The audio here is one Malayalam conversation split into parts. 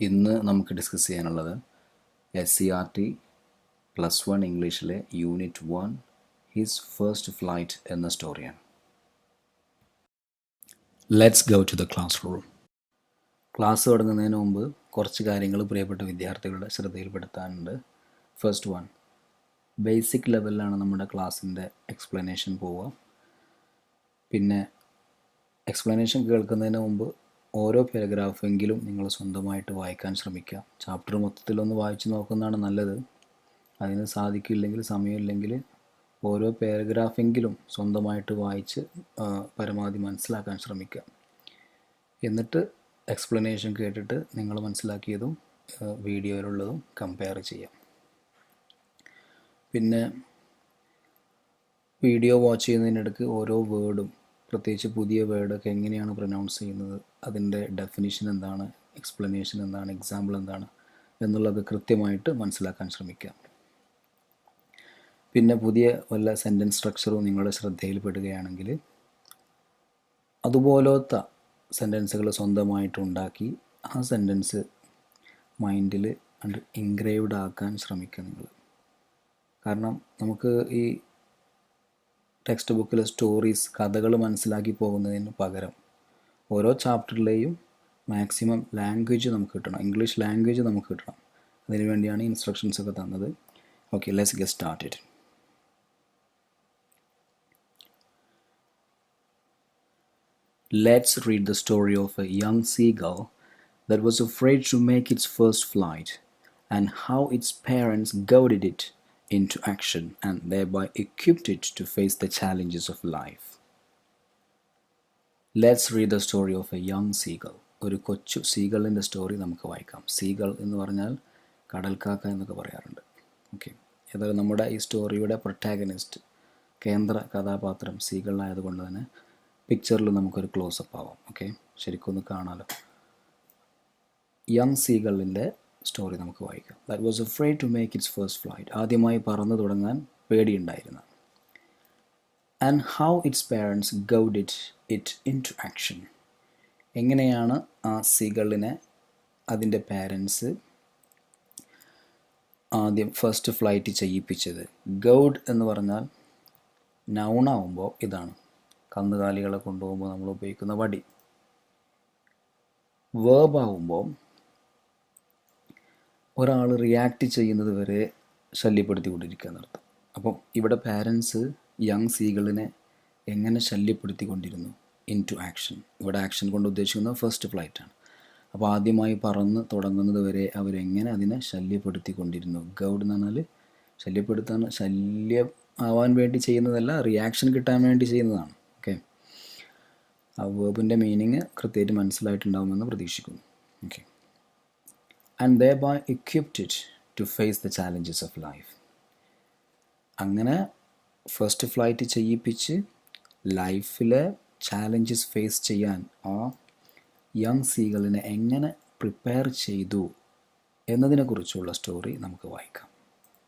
ഇന്ന് നമുക്ക് ഡിസ്കസ് ചെയ്യാനുള്ളത് SCERT +1 ഇംഗ്ലീഷിലെ യൂണിറ്റ് 1 ഹിസ് ഫസ്റ്റ് ഫ്ലൈറ്റ് എന്ന സ്റ്റോറിയാണ്. Let's go to the classroom. Class തുടങ്ങുന്നതിന് മുമ്പ് കുറച്ച് കാര്യങ്ങൾ പ്രിയപ്പെട്ട വിദ്യാർത്ഥികളുടെ ശ്രദ്ധയിൽപ്പെടുത്താനുണ്ട്. ഫസ്റ്റ് വൺ, ബേസിക് ലെവലിലാണ് നമ്മുടെ ക്ലാസ്സിൻ്റെ എക്സ്പ്ലനേഷൻ പോവുക. പിന്നെ എക്സ്പ്ലനേഷൻ കേൾക്കുന്നതിന് മുമ്പ് ഓരോ പാരഗ്രാഫെങ്കിലും നിങ്ങൾ സ്വന്തമായിട്ട് വായിക്കാൻ ശ്രമിക്കുക. ചാപ്റ്റർ മൊത്തത്തിലൊന്ന് വായിച്ച് നോക്കുന്നതാണ് നല്ലത്. അതിന് സാധിക്കില്ലെങ്കിൽ, സമയമില്ലെങ്കിൽ ഓരോ പാരഗ്രാഫെങ്കിലും സ്വന്തമായിട്ട് വായിച്ച് പരമാവധി മനസ്സിലാക്കാൻ ശ്രമിക്കുക. എന്നിട്ട് എക്സ്പ്ലനേഷൻ കേട്ടിട്ട് നിങ്ങൾ മനസ്സിലാക്കിയതും വീഡിയോയിലുള്ളതും കമ്പയർ ചെയ്യാം. പിന്നെ വീഡിയോ വാച്ച് ചെയ്യുന്നതിനിടയ്ക്ക് ഓരോ വേർഡും, പ്രത്യേകിച്ച് പുതിയ വേർഡൊക്കെ എങ്ങനെയാണ് പ്രൊനൗൺസ് ചെയ്യുന്നത്, അതിൻ്റെ ഡെഫിനിഷൻ എന്താണ്, എക്സ്പ്ലനേഷൻ എന്താണ്, എക്സാമ്പിൾ എന്താണ് എന്നുള്ളത് കൃത്യമായിട്ട് മനസ്സിലാക്കാൻ ശ്രമിക്കുക. പിന്നെ പുതിയ വല്ല സെൻറ്റൻസ് സ്ട്രക്ചറും നിങ്ങളുടെ ശ്രദ്ധയിൽപ്പെടുകയാണെങ്കിൽ അതുപോലത്തെ സെൻറ്റൻസുകൾ സ്വന്തമായിട്ട് ഉണ്ടാക്കി ആ സെൻറ്റൻസ് മൈൻഡിൽ ഇൻഗ്രേവ്ഡ് ആക്കാൻ ശ്രമിക്കുക നിങ്ങൾ. കാരണം നമുക്ക് ഈ ടെക്സ്റ്റ് ബുക്കിലെ സ്റ്റോറീസ്, കഥകൾ മനസ്സിലാക്കി പോകുന്നതിന് പകരം ഓരോ ചാപ്റ്ററിലെയും മാക്സിമം ലാംഗ്വേജ് നമുക്ക് കിട്ടണം, ഇംഗ്ലീഷ് ലാംഗ്വേജ് നമുക്ക് കിട്ടണം. അതിനു വേണ്ടിയാണ് ഇൻസ്ട്രക്ഷൻസ് ഒക്കെ തന്നത്. Okay, let's get started. Let's read the story of a young seagull that was afraid to make its first flight and how its parents goaded it into action and thereby equipped it to face the challenges of life. Let's read the story of a young seagull. ഒരു കൊച്ചു സീഗളിൻ്റെ സ്റ്റോറി നമുക്ക് വായിക്കാം. സീഗൾ എന്ന് പറഞ്ഞാൽ കടൽക്കാക്ക എന്നൊക്കെ പറയാറുണ്ട്. ഓക്കെ, ഏതായാലും നമ്മുടെ ഈ സ്റ്റോറിയുടെ പ്രൊട്ടാഗനിസ്റ്റ്, കേന്ദ്ര കഥാപാത്രം സീഗളായതുകൊണ്ട് തന്നെ പിക്ചറിൽ നമുക്കൊരു ക്ലോസപ്പ് ആവാം. ഓക്കെ, ശരിക്കൊന്ന് കാണാമല്ലോ. യങ് സീഗളിൻ്റെ സ്റ്റോറി നമുക്ക് വായിക്കാം. That was afraid to make its first flight. ആദ്യമായി പറന്നു തുടങ്ങാൻ പേടിയുണ്ടായിരുന്ന. And how its parents goaded it into action. എങ്ങനെയാണ് ആ സീഗളിനെ അതിൻ്റെ പാരൻസ് ആദ്യം ഫസ്റ്റ് ഫ്ലൈറ്റ് ചെയ്യിപ്പിച്ചത്. ഗൗഡ് എന്ന് പറഞ്ഞാൽ നൗണാവുമ്പോൾ ഇതാണ്, കന്നുകാലികളെ കൊണ്ടുപോകുമ്പോൾ നമ്മൾ ഉപയോഗിക്കുന്ന വടി. വേർബാവുമ്പോൾ ഒരാൾ റിയാക്ട് ചെയ്യുന്നത് വരെ ശല്യപ്പെടുത്തിക്കൊണ്ടിരിക്കുക എന്നർത്ഥം. അപ്പം ഇവിടെ പാരൻസ് യങ് സീഗളിനെ എങ്ങനെ ശല്യപ്പെടുത്തിക്കൊണ്ടിരുന്നു? Into action. ഇവിടെ ആക്ഷൻ കൊണ്ട് ഉദ്ദേശിക്കുന്നത് ഫസ്റ്റ് ഫ്ലൈറ്റാണ്. അപ്പോൾ ആദ്യമായി പറന്ന് തുടങ്ങുന്നത് വരെ അവരെങ്ങനെ അതിനെ ശല്യപ്പെടുത്തിക്കൊണ്ടിരുന്നു. ഗൗഡ് എന്ന് പറഞ്ഞാൽ ശല്യപ്പെടുത്താൻ, ശല്യം ആവാൻ വേണ്ടി ചെയ്യുന്നതല്ല, റിയാക്ഷൻ കിട്ടാൻ വേണ്ടി ചെയ്യുന്നതാണ്. ഓക്കെ, ആ വേർബിൻ്റെ മീനിങ് കൃത്യമായിട്ട് മനസ്സിലായിട്ടുണ്ടാകുമെന്ന് പ്രതീക്ഷിക്കുന്നു. Okay, and thereby equipped it to face the challenges of life. അങ്ങനെ ഫസ്റ്റ് ഫ്ലൈറ്റ് ചെയ്യിപ്പിച്ച് ലൈഫിലെ ചാലഞ്ചസ് ഫേസ് ചെയ്യാൻ ആ യങ് സീഗളിനെ എങ്ങനെ പ്രിപ്പയർ ചെയ്തു എന്നതിനെക്കുറിച്ചുള്ള സ്റ്റോറി നമുക്ക് വായിക്കാം.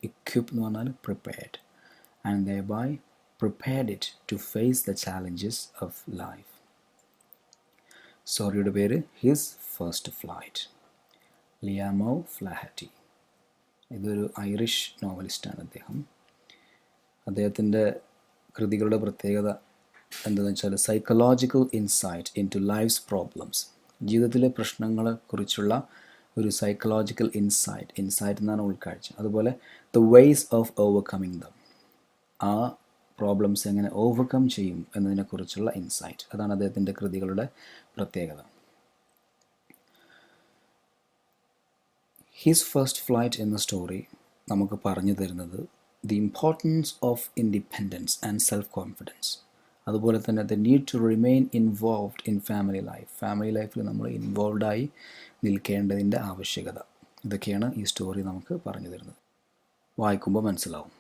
equip എന്ന് പറഞ്ഞാൽ prepared, and thereby prepared it to face the challenges of life. സ്റ്റോറിയുടെ പേര് his first flight. Liam O Flaherty. ഇതൊരു ഐറിഷ് നോവലിസ്റ്റാണ് അദ്ദേഹം. അദ്ദേഹത്തിൻ്റെ കൃതികളുടെ പ്രത്യേകത എന്താണെന്ന് വെച്ചാൽ psychological insight into life's problems. ജീവിതത്തിലെ പ്രശ്നങ്ങളെക്കുറിച്ചുള്ള ഒരു സൈക്കോളജിക്കൽ ഇൻസൈറ്റ് എന്നാണ് ഉൾക്കാഴ്ച. അതുപോലെ the ways of overcoming them, ആ പ്രോബ്ലംസ് എങ്ങനെ ഓവർകം ചെയ്യും എന്നതിനെക്കുറിച്ചുള്ള ഇൻസൈറ്റ്. അതാണ് അദ്ദേഹത്തിൻ്റെ കൃതികളുടെ പ്രത്യേകത. ഹിസ് ഫസ്റ്റ് ഫ്ലൈറ്റ് എന്ന സ്റ്റോറി നമുക്ക് പറഞ്ഞു തരുന്നത് the importance of independence and self confidence. അതുപോലെ തന്നെ the need to remain involved in family life. Family ലൈഫിൽ നമ്മൾ ഇൻവോൾവായി നിൽക്കേണ്ടതിൻ്റെ ആവശ്യകത. ഇതൊക്കെയാണ് ഈ സ്റ്റോറി നമുക്ക് പറഞ്ഞു തരുന്നത്. വായിക്കുമ്പോൾ മനസ്സിലാവും.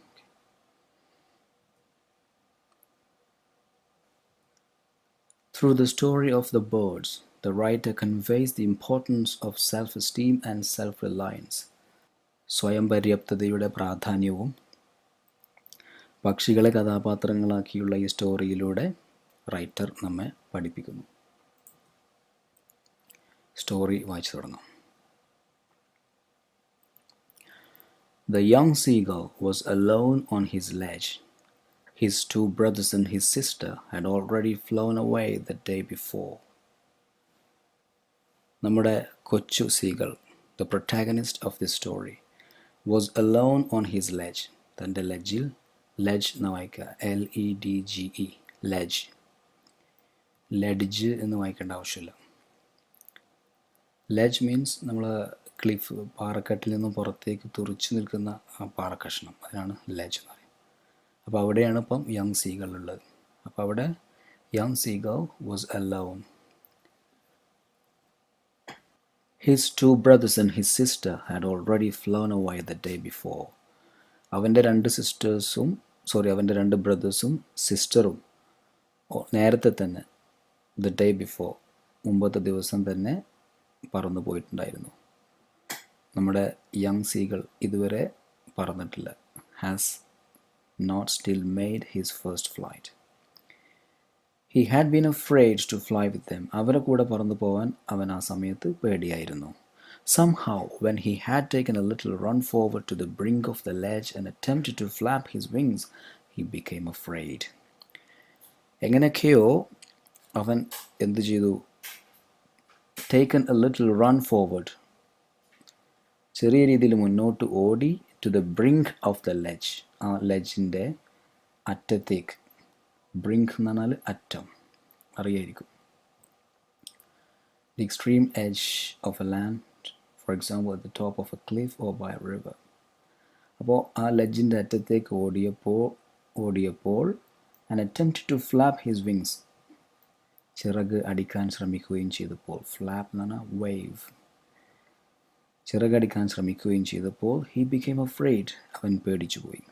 Through the story of the birds, the writer conveys the importance of self-esteem and self-reliance. സ്വയം പര്യാപ്തതയുടെ പ്രാധാന്യവും പക്ഷികളെ കഥാപാത്രങ്ങളാക്കിയുള്ള ഈ സ്റ്റോറിയിലൂടെ റൈറ്റർ നമ്മെ പഠിപ്പിക്കുന്നു. സ്റ്റോറി വായിച്ചു തുടങ്ങാം. The young seagull was alone on his ledge. His two brothers and his sister had already flown away the day before. നമ്മുടെ കൊച്ചു seagull, the protagonist of this story, was alone on his ledge. തൻ്റെ ലെഡ്ജിൽ, ലെഡ്ജ് എന്ന് വായിക്കുക, LEDGE, ലെഡ്ജ്, ലെഡ്ജ് എന്ന് വായിക്കേണ്ട ആവശ്യമില്ല. ലെഡ്ജ് മീൻസ് നമ്മൾ ക്ലിഫ്, പാറക്കെട്ടിൽ നിന്നും പുറത്തേക്ക് തുറിച്ചു നിൽക്കുന്ന ആ പാറക്കഷ്ണം, അതിനാണ് ലെഡ്ജ് എന്ന് പറയുന്നത്. അപ്പോൾ അവിടെയാണ് ഇപ്പം യങ് സീഗൾ ഉള്ളത്. അപ്പോൾ അവിടെ young seagull was alone. His two brothers and his sister had already flown away the day before. അവൻ്റെ രണ്ട് ബ്രദേഴ്സും സിസ്റ്ററും നേരത്തെ തന്നെ, ദ ഡേ ബിഫോർ, മുമ്പത്തെ ദിവസം തന്നെ പറന്നു പോയിട്ടുണ്ടായിരുന്നു. നമ്മുടെ യങ് സീഗൾ ഇതുവരെ പറന്നിട്ടില്ല. Has not still made his first flight. He had been afraid to fly with them. അവരെ കൂടെ പറന്നു പോവാൻ അവൻ ആ സമയത്ത് പേടിയായിരുന്നു. Somehow, when he had taken a little run forward to the brink of the ledge and attempted to flap his wings, he became afraid. എങ്ങനെയൊക്കെയോ അവൻ എന്ത് ചെയ്തു? Taken a little run forward, ചെറിയ രീതിയിൽ മുന്നോട്ട് ഓടി, to the brink of the ledge, ആ ലെഡ്ജിൻ്റെ അറ്റത്തേക്ക്. ബ്രിങ്ക് എന്ന് പറഞ്ഞാൽ അറ്റം, അറിയായിരിക്കും. The extreme edge of a land, for example at the top of a cliff or by a river. അപ്പോൾ ആ ലെഡ്ജിൻ്റെ അറ്റത്തേക്ക് ഓടിയപ്പോൾ and attempted to flap his wings, ചിറക് അടിക്കാൻ ശ്രമിക്കുകയും ചെയ്തപ്പോൾ, ഫ്ലാപ്പ് എന്ന് പറഞ്ഞാൽ വേവ്, ചിറകടിക്കാൻ ശ്രമിക്കുകയും ചെയ്തപ്പോൾ he became afraid, അവൻ പേടിച്ചു പോയി.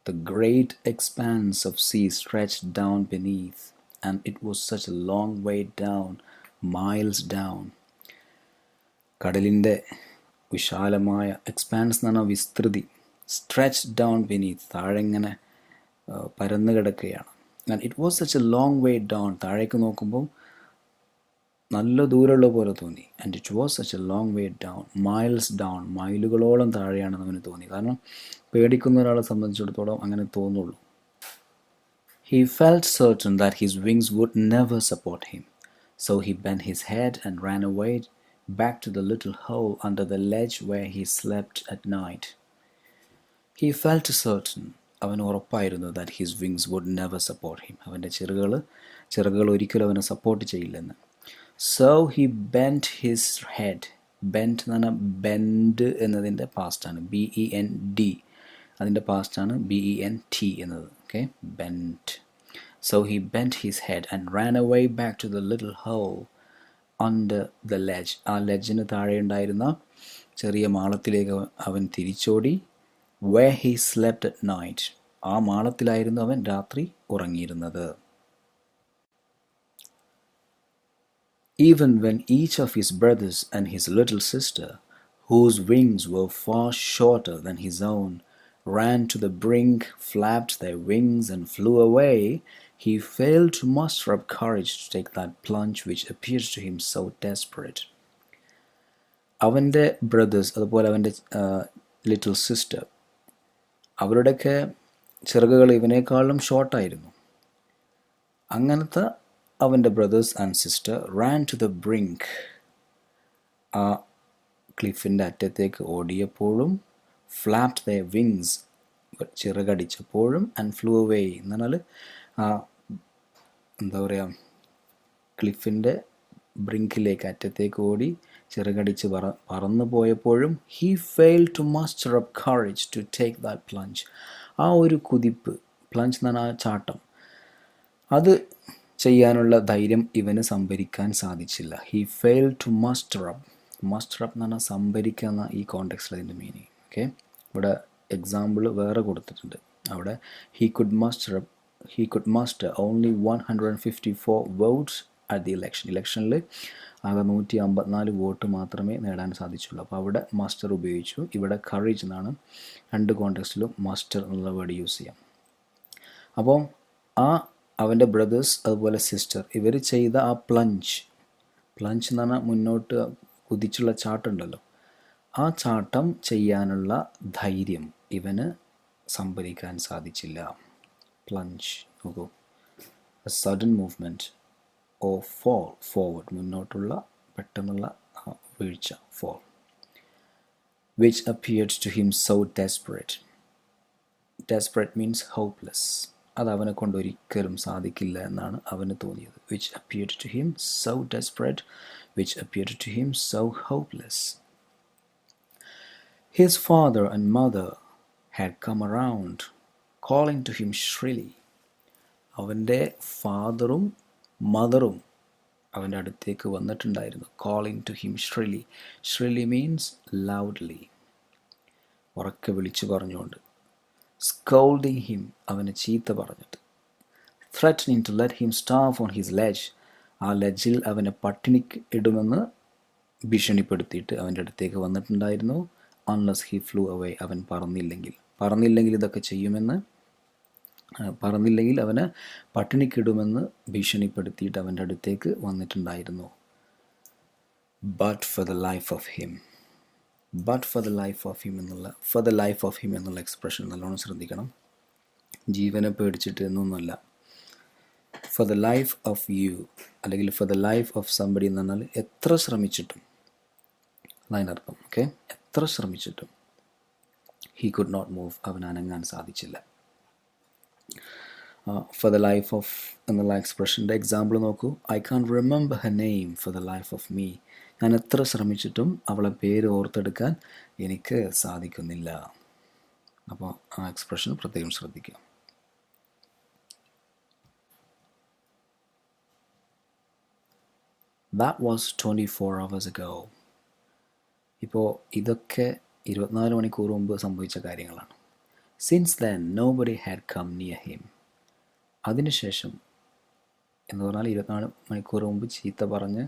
The great expanse of sea stretched down beneath, and it was such a long way down, miles down. കടലിൻ്റെ വിശാലമായ, എക്സ്പാൻസ് എന്ന് പറഞ്ഞാൽ വിസ്തൃതി, stretched down beneath, താഴെ ഇങ്ങനെ പരന്നു കിടക്കുകയാണ്. and it was such a long way down, താഴേക്ക് നോക്കുമ്പോൾ നല്ല ദൂരമുള്ള പോലെ തോന്നി. and it was such a long way down, miles down, മൈലുകളോളം താഴെയാണെന്ന് അവന് തോന്നി. കാരണം പേടിക്കുന്ന ഒരാളെ സംബന്ധിച്ചിടത്തോളം അങ്ങനെ തോന്നുള്ളൂ. He felt certain that his wings would never support him, so he bent his head and ran away back to the little hole under the ledge where he slept at night. He felt certain, അവന് ഉറപ്പായിരുന്നു, that his wings would never support him, അവൻ്റെ ചിറകുകൾ ഒരിക്കലും അവനെ സപ്പോർട്ട് ചെയ്യില്ലെന്ന്. So he bent his head. bent എന്ന് പറഞ്ഞാൽ ബെൻഡ് എന്നതിൻ്റെ പാസ്റ്റാണ്, BEND, അതിൻ്റെ പാസ്റ്റാണ് BENT എന്നത്. Okay, bent. So he bent his head and ran away back to the little hole under the ledge. ആ ലെഡ്ജിന് താഴെ ഉണ്ടായിരുന്ന ചെറിയ മാളത്തിലേക്ക് അവൻ തിരിച്ചോടി. where he slept at night, ആ മാളത്തിലായിരുന്നു അവൻ രാത്രി ഉറങ്ങിയിരുന്നത്. Even when each of his brothers and his little sister, whose wings were far shorter than his own, ran to the brink, flapped their wings and flew away, he failed to muster up courage to take that plunge which appeared to him so desperate. അവൻ്റെ ബ്രദേഴ്സ്, അതുപോലെ അവൻ്റെ ലിറ്റിൽ സിസ്റ്റർ, അവരുടെയൊക്കെ ചിറകുകൾ ഇവനേക്കാളും ഷോർട്ടായിരുന്നു. അങ്ങനത്തെ അവൻ്റെ brothers and sister ran to the brink, ആ ക്ലിഫിൻ്റെ അറ്റത്തേക്ക് ഓടിയപ്പോഴും, ഫ്ലാപ്ഡ് ദ വിങ്സ്, ചിറകടിച്ചപ്പോഴും, ആൻഡ് ഫ്ലൂ അവേ എന്ന് പറഞ്ഞാൽ എന്താ പറയുക, ക്ലിഫിൻ്റെ ബ്രിങ്കിലേക്ക് അറ്റത്തേക്ക് ഓടി ചിറകടിച്ച് പറന്നു പോയപ്പോഴും he failed to muster up courage to take that plunge. ആ ഒരു കുതിപ്പ്, പ്ലഞ്ച് എന്ന് പറഞ്ഞാൽ ചാട്ടം, അത് ചെയ്യാനുള്ള ധൈര്യം ഇവന് സംഭരിക്കാൻ സാധിച്ചില്ല. he failed to muster up എന്ന് പറഞ്ഞാൽ സംഭരിക്കുക എന്ന ഈ കോണ്ടെക്സ്റ്റിൽ അതിൻ്റെ മീനിങ്. ഓക്കെ, ഇവിടെ എക്സാമ്പിൾ വേറെ കൊടുത്തിട്ടുണ്ട്. അവിടെ he could muster only 154 votes at the election. ഇലക്ഷനിൽ ആകെ 154 വോട്ട് മാത്രമേ നേടാൻ സാധിച്ചുള്ളൂ. അപ്പോൾ അവിടെ മസ്റ്റർ ഉപയോഗിച്ചു. ഇവിടെ കറേജ് എന്നാണ്, രണ്ട് കോണ്ടെക്സ്റ്റിലും മസ്റ്റർ എന്നുള്ള വേർഡ് യൂസ് ചെയ്യാം. അപ്പോൾ ആ അവൻ്റെ ബ്രദേഴ്സ് അതുപോലെ സിസ്റ്റർ ഇവർ ചെയ്ത ആ പ്ലഞ്ച് എന്ന് പറഞ്ഞാൽ മുന്നോട്ട് കുതിച്ചുള്ള ചാട്ടുണ്ടല്ലോ, ആ ചാട്ടം ചെയ്യാനുള്ള ധൈര്യം ഇവന് സംഭരിക്കാൻ സാധിച്ചില്ല. പ്ലഞ്ച് നോക്കൂ, a sudden movement or fall forward, മുന്നോട്ടുള്ള പെട്ടെന്നുള്ള വീഴ്ച, fall. which appeared to him so desperate. Desperate means hopeless. അത് അവനെ കൊണ്ട് ഒരിക്കലും സാധിക്കില്ല എന്നാണ് അവന് തോന്നിയത്. which appeared to him so desperate, which appeared to him so hopeless. His father and mother had come around, calling to him shrilly. അവൻ്റെ ഫാദറും മദറും അവൻ്റെ അടുത്തേക്ക് വന്നിട്ടുണ്ടായിരുന്നു. calling to him shrilly. shrilly means loudly, ഉറക്കെ വിളിച്ചു പറഞ്ഞുകൊണ്ട്. scolding him, അവനെ ചീത്ത പറഞ്ഞിട്ട്. threatening to let him starve on his ledge, ആ ലെഡ്ജിൽ അവനെ പട്ടിണിക്ക് ഇടുമെന്ന് ഭീഷണിപ്പെടുത്തിയിട്ട് അവൻ്റെ അടുത്തേക്ക് വന്നിട്ടുണ്ടായിരുന്നു. unless he flew away, അവൻ പറന്നില്ലെങ്കിൽ ഇതൊക്കെ ചെയ്യുമെന്ന്, പറന്നില്ലെങ്കിൽ അവന് പട്ടിണിക്കിടുമെന്ന് ഭീഷണിപ്പെടുത്തിയിട്ട് അവൻ്റെ അടുത്തേക്ക് വന്നിട്ടുണ്ടായിരുന്നു. but for the life of him എന്നുള്ള for the life of him എന്നുള്ള എക്സ്പ്രഷൻ നല്ലോണം ശ്രദ്ധിക്കണം. ജീവനെ പേടിച്ചിട്ട് എന്നൊന്നുമല്ല. for the life of you അല്ലെങ്കിൽ for the life of somebody എന്ന് പറഞ്ഞാൽ എത്ര ശ്രമിച്ചിട്ടും അതിനർത്ഥം. ഓക്കെ, എത്ര ശ്രമിച്ചിട്ടും he could not move, അവൻ അനങ്ങാൻ സാധിച്ചില്ല. for the life of എന്നുള്ള എക്സ്പ്രഷൻ്റെ എക്സാമ്പിൾ നോക്കൂ. I can't remember her name for the life of me. ഞാൻ എത്ര ശ്രമിച്ചിട്ടും അവളെ പേര് ഓർത്തെടുക്കാൻ എനിക്ക് സാധിക്കുന്നില്ല. അപ്പോൾ ആ എക്സ്പ്രഷൻ പ്രത്യേകം ശ്രദ്ധിക്കുക. That was 24 hours ago. ഇപ്പോൾ ഇതൊക്കെ 24 മണിക്കൂർ മുമ്പ് സംഭവിച്ച കാര്യങ്ങളാണ്. Since then nobody had come near him. അതിനുശേഷം എന്ന് പറഞ്ഞാൽ 24 മണിക്കൂർ മുമ്പ് ചീത്ത പറഞ്ഞ്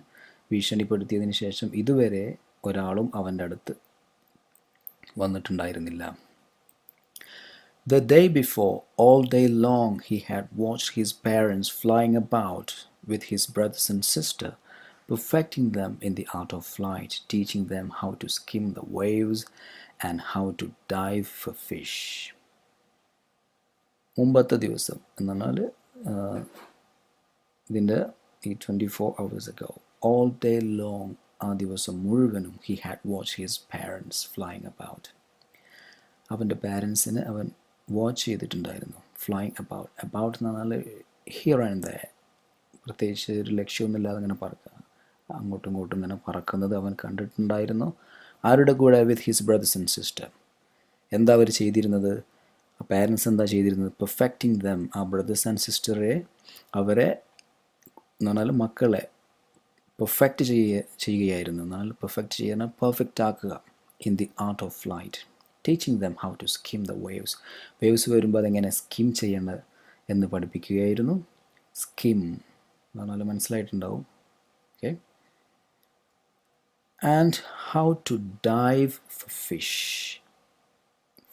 ഭീഷണിപ്പെടുത്തിയതിന് ശേഷം ഇതുവരെ ഒരാളും അവൻ്റെ അടുത്ത് വന്നിട്ടുണ്ടായിരുന്നില്ല. The day before, all day long he had watched his parents flying about with his brothers and sister, perfecting them in the art of flight, teaching them how to skim the waves and how to dive for fish. മുമ്പത്തെ ദിവസം എന്ന് പറഞ്ഞാൽ ഇതിൻ്റെ ഈ 24 hours ago, all day long, ആ ദിവസം മുഴുവനും he had watched his parents flying about. അവൻ്റെ പാരൻസിനെ അവൻ വാച്ച് ചെയ്തിട്ടുണ്ടായിരുന്നു. ഫ്ലൈങ് അബൌട്ട് എന്ന് പറഞ്ഞാൽ ഹിയർ ആൻഡ് ദയർ, പ്രത്യേകിച്ച് ഒരു ലക്ഷ്യമൊന്നുമില്ലാതെ ഇങ്ങനെ പറക്കുക, അങ്ങോട്ടും ഇങ്ങോട്ടും ഇങ്ങനെ പറക്കുന്നത് അവൻ കണ്ടിട്ടുണ്ടായിരുന്നു. ആരുടെ കൂടെ? With his brother's and sister. എന്താ അവർ ചെയ്തിരുന്നത്? പാരൻസ് എന്താ ചെയ്തിരുന്നത്? പെർഫെക്റ്റിംഗ് ദം, ആ ബ്രദേഴ്സ് ആൻഡ് സിസ്റ്ററെ, അവരെ എന്ന് പറഞ്ഞാൽ മക്കളെ പെർഫെക്റ്റ് ചെയ്യുകയായിരുന്നു. എന്നാൽ പെർഫെക്റ്റ് ചെയ്യാൻ പെർഫെക്റ്റ് ആക്കുക. In the art of flight, teaching them how to skim the waves. Waves വരുമ്പോൾ അതെങ്ങനെ സ്കിം ചെയ്യേണ്ടത് എന്ന് പഠിപ്പിക്കുകയായിരുന്നു. സ്കിം എന്ന് പറഞ്ഞാൽ മനസ്സിലായിട്ടുണ്ടാവും. Okay. And how to dive for fish.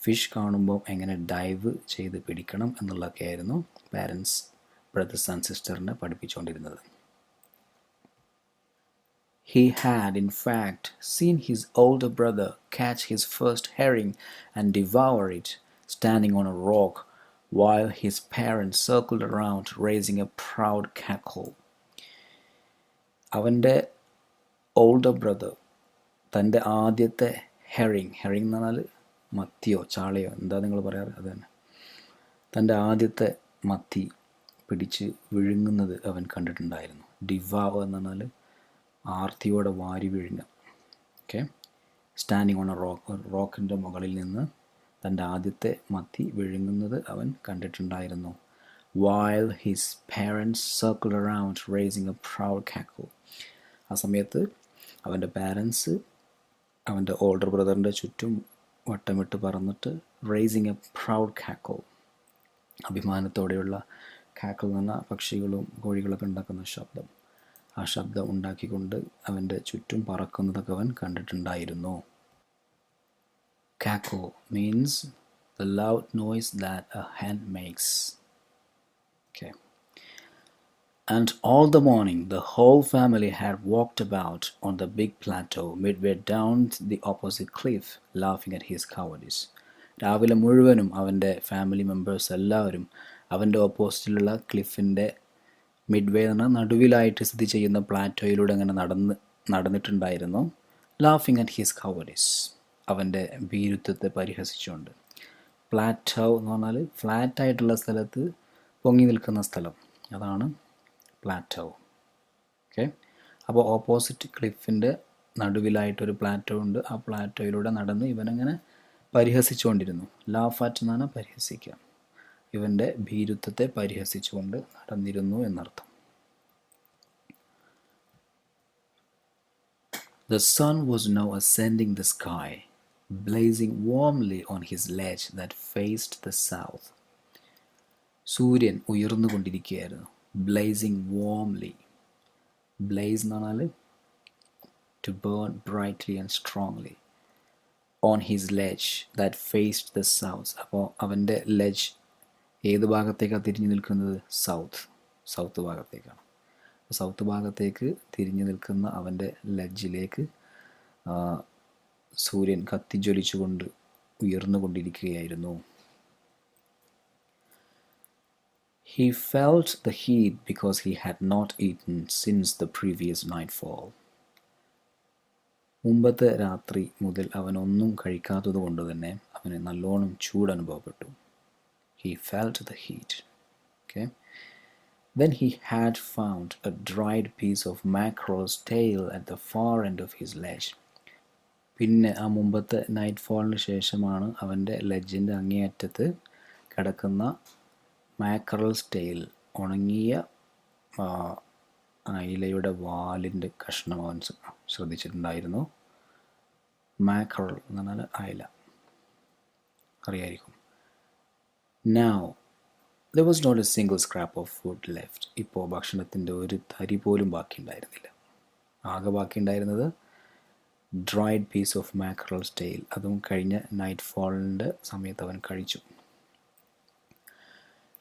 Fish കാണുമ്പോൾ എങ്ങനെ ഡൈവ് ചെയ്ത് പിടിക്കണം എന്നുള്ളതൊക്കെ ആയിരുന്നു പാരൻസ് ബ്രദേഴ്സ് ആൻഡ് സിസ്റ്ററിനെ പഠിപ്പിച്ചുകൊണ്ടിരുന്നത്. He had, in fact, seen his older brother catch his first herring and devour it, standing on a rock, while his parents circled around, raising a proud cackle. അവൻ്റെ ഓൾഡർ ബ്രദർ തൻ്റെ ആദ്യത്തെ ഹെറിങ് എന്ന് പറഞ്ഞാൽ മത്തിയോ ചാളയോ എന്താ നിങ്ങൾ പറയാറ്, അത് തന്നെ, തൻ്റെ ആദ്യത്തെ മത്തി പിടിച്ച് വിഴുങ്ങുന്നത് അവൻ കണ്ടിട്ടുണ്ടായിരുന്നു. ഡിവാവ് എന്ന് പറഞ്ഞാൽ ആർത്തിയോടെ വാരി വിഴുങ്ങുക. Okay. Standing on a rock, റോക്കിൻ്റെ മുകളിൽ നിന്ന് തൻ്റെ ആദ്യത്തെ മത്തി വിഴുങ്ങുന്നത് അവൻ കണ്ടിട്ടുണ്ടായിരുന്നു. while his parents circled around raising a proud cackle. ആ സമയത്ത് അവൻ്റെ പാരൻസ് അവൻ്റെ ഓൾഡർ ബ്രദറിൻ്റെ ചുറ്റും വട്ടമിട്ട് പറന്നിട്ട് raising a proud cackle, അഭിമാനത്തോടെയുള്ള കാക്കൽ എന്ന് പറഞ്ഞാൽ പക്ഷികളും കോഴികളൊക്കെ ഉണ്ടാക്കുന്ന ശബ്ദം, ആ ശബ്ദം ഉണ്ടാക്കിക്കൊണ്ട് അവൻ്റെ ചുറ്റും പറക്കുന്നതൊക്കെ അവൻ കണ്ടിട്ടുണ്ടായിരുന്നു. Cackle means the loud noise that a hen makes. Okay. And all the morning the whole family had walked about on the big plateau midway down the opposite cliff, laughing at his cowardice. രാവിലെ മുഴുവനും അവൻ്റെ ഫാമിലി മെമ്പേഴ്സ് എല്ലാവരും അവൻ്റെ ഓപ്പോസിറ്റിലുള്ള ക്ലിഫിൻ്റെ മിഡ്വേ എന്ന നടുവിലായിട്ട് സ്ഥിതി ചെയ്യുന്ന പ്ലാറ്റോയിലൂടെ അങ്ങനെ നടന്നിട്ടുണ്ടായിരുന്നു. ലാഫിങ് അറ്റ് ഹിസ് കവർഡിസ്, അവൻ്റെ ഭീരുത്വത്തെ പരിഹസിച്ചുകൊണ്ട്. പ്ലാറ്റോ എന്ന് പറഞ്ഞാൽ ഫ്ലാറ്റായിട്ടുള്ള സ്ഥലത്ത് പൊങ്ങി നിൽക്കുന്ന സ്ഥലം, അതാണ് പ്ലാറ്റോ. ഓക്കെ, അപ്പോൾ ഓപ്പോസിറ്റ് ക്ലിഫിൻ്റെ നടുവിലായിട്ടൊരു പ്ലാറ്റോ ഉണ്ട്. ആ പ്ലാറ്റോയിലൂടെ നടന്ന് ഇവനങ്ങനെ പരിഹസിച്ചുകൊണ്ടിരുന്നു. ലാഫ് അറ്റ് എന്നാണ് പരിഹസിക്കുക. ഇവൻ്റെ ഭീരുത്വത്തെ പരിഹസിച്ചുകൊണ്ട് നടന്നിരുന്നു എന്നർത്ഥം. The sun was now ascending the sky, blazing warmly on his ledge that faced the south. സൂര്യൻ ഉയർന്നുകൊണ്ടിരിക്കുകയായിരുന്നു. ബ്ലേസിങ് വാംലി, ബ്ലേസ് എന്ന് പറഞ്ഞാൽ to burn brightly and strongly. On his ledge that faced the south. അപ്പോൾ അവൻ്റെ ലെജ് ഏത് ഭാഗത്തേക്കാണ് തിരിഞ്ഞു നിൽക്കുന്നത്? സൗത്ത് ഭാഗത്തേക്കാണ്. സൗത്ത് ഭാഗത്തേക്ക് തിരിഞ്ഞു നിൽക്കുന്ന അവൻ്റെ ലെഡ്ജിലേക്ക് സൂര്യൻ കത്തിജ്വലിച്ചുകൊണ്ട് ഉയർന്നുകൊണ്ടിരിക്കുകയായിരുന്നു. He felt the heat because he had not eaten since the previous nightfall. മുമ്പത്തെ രാത്രി മുതൽ അവനൊന്നും കഴിക്കാത്തത് കൊണ്ട് തന്നെ അവന് നല്ലോണം ചൂട് അനുഭവപ്പെട്ടു. He felt the heat. Okay. Then he had found a dried piece of mackerel's tail at the far end of his ledge. പിന്നെ ആ മുമ്പത്തെ നൈറ്റ് ഫോളിന് ശേഷമാണ് അവൻ്റെ ലെഡ്ജിൻ്റെ അങ്ങേയറ്റത്ത് കിടക്കുന്ന മാക്കറൽസ് ടെയിൽ, ഉണങ്ങിയ അയിലയുടെ വാലിൻ്റെ കഷ്ണം അവൻ ശ്രദ്ധിച്ചിട്ടുണ്ടായിരുന്നു. മാക്കറൽ എന്ന് പറഞ്ഞാൽ അയില, അറിയായിരിക്കും. Now there was not a single scrap of food left. ഇപ്പോൾ ഭക്ഷണത്തിൻ്റെ ഒരു തരി പോലും ബാക്കിയുണ്ടായിരുന്നില്ല. ആകെ ബാക്കിയുണ്ടായിരുന്നത് ഡ്രൈഡ് പീസ് ഓഫ് മാക്കറൽസ് ടെയിൽ. അതും കഴിഞ്ഞ നൈറ്റ് ഫോളിൻ്റെ സമയത്ത് അവൻ കഴിച്ചു.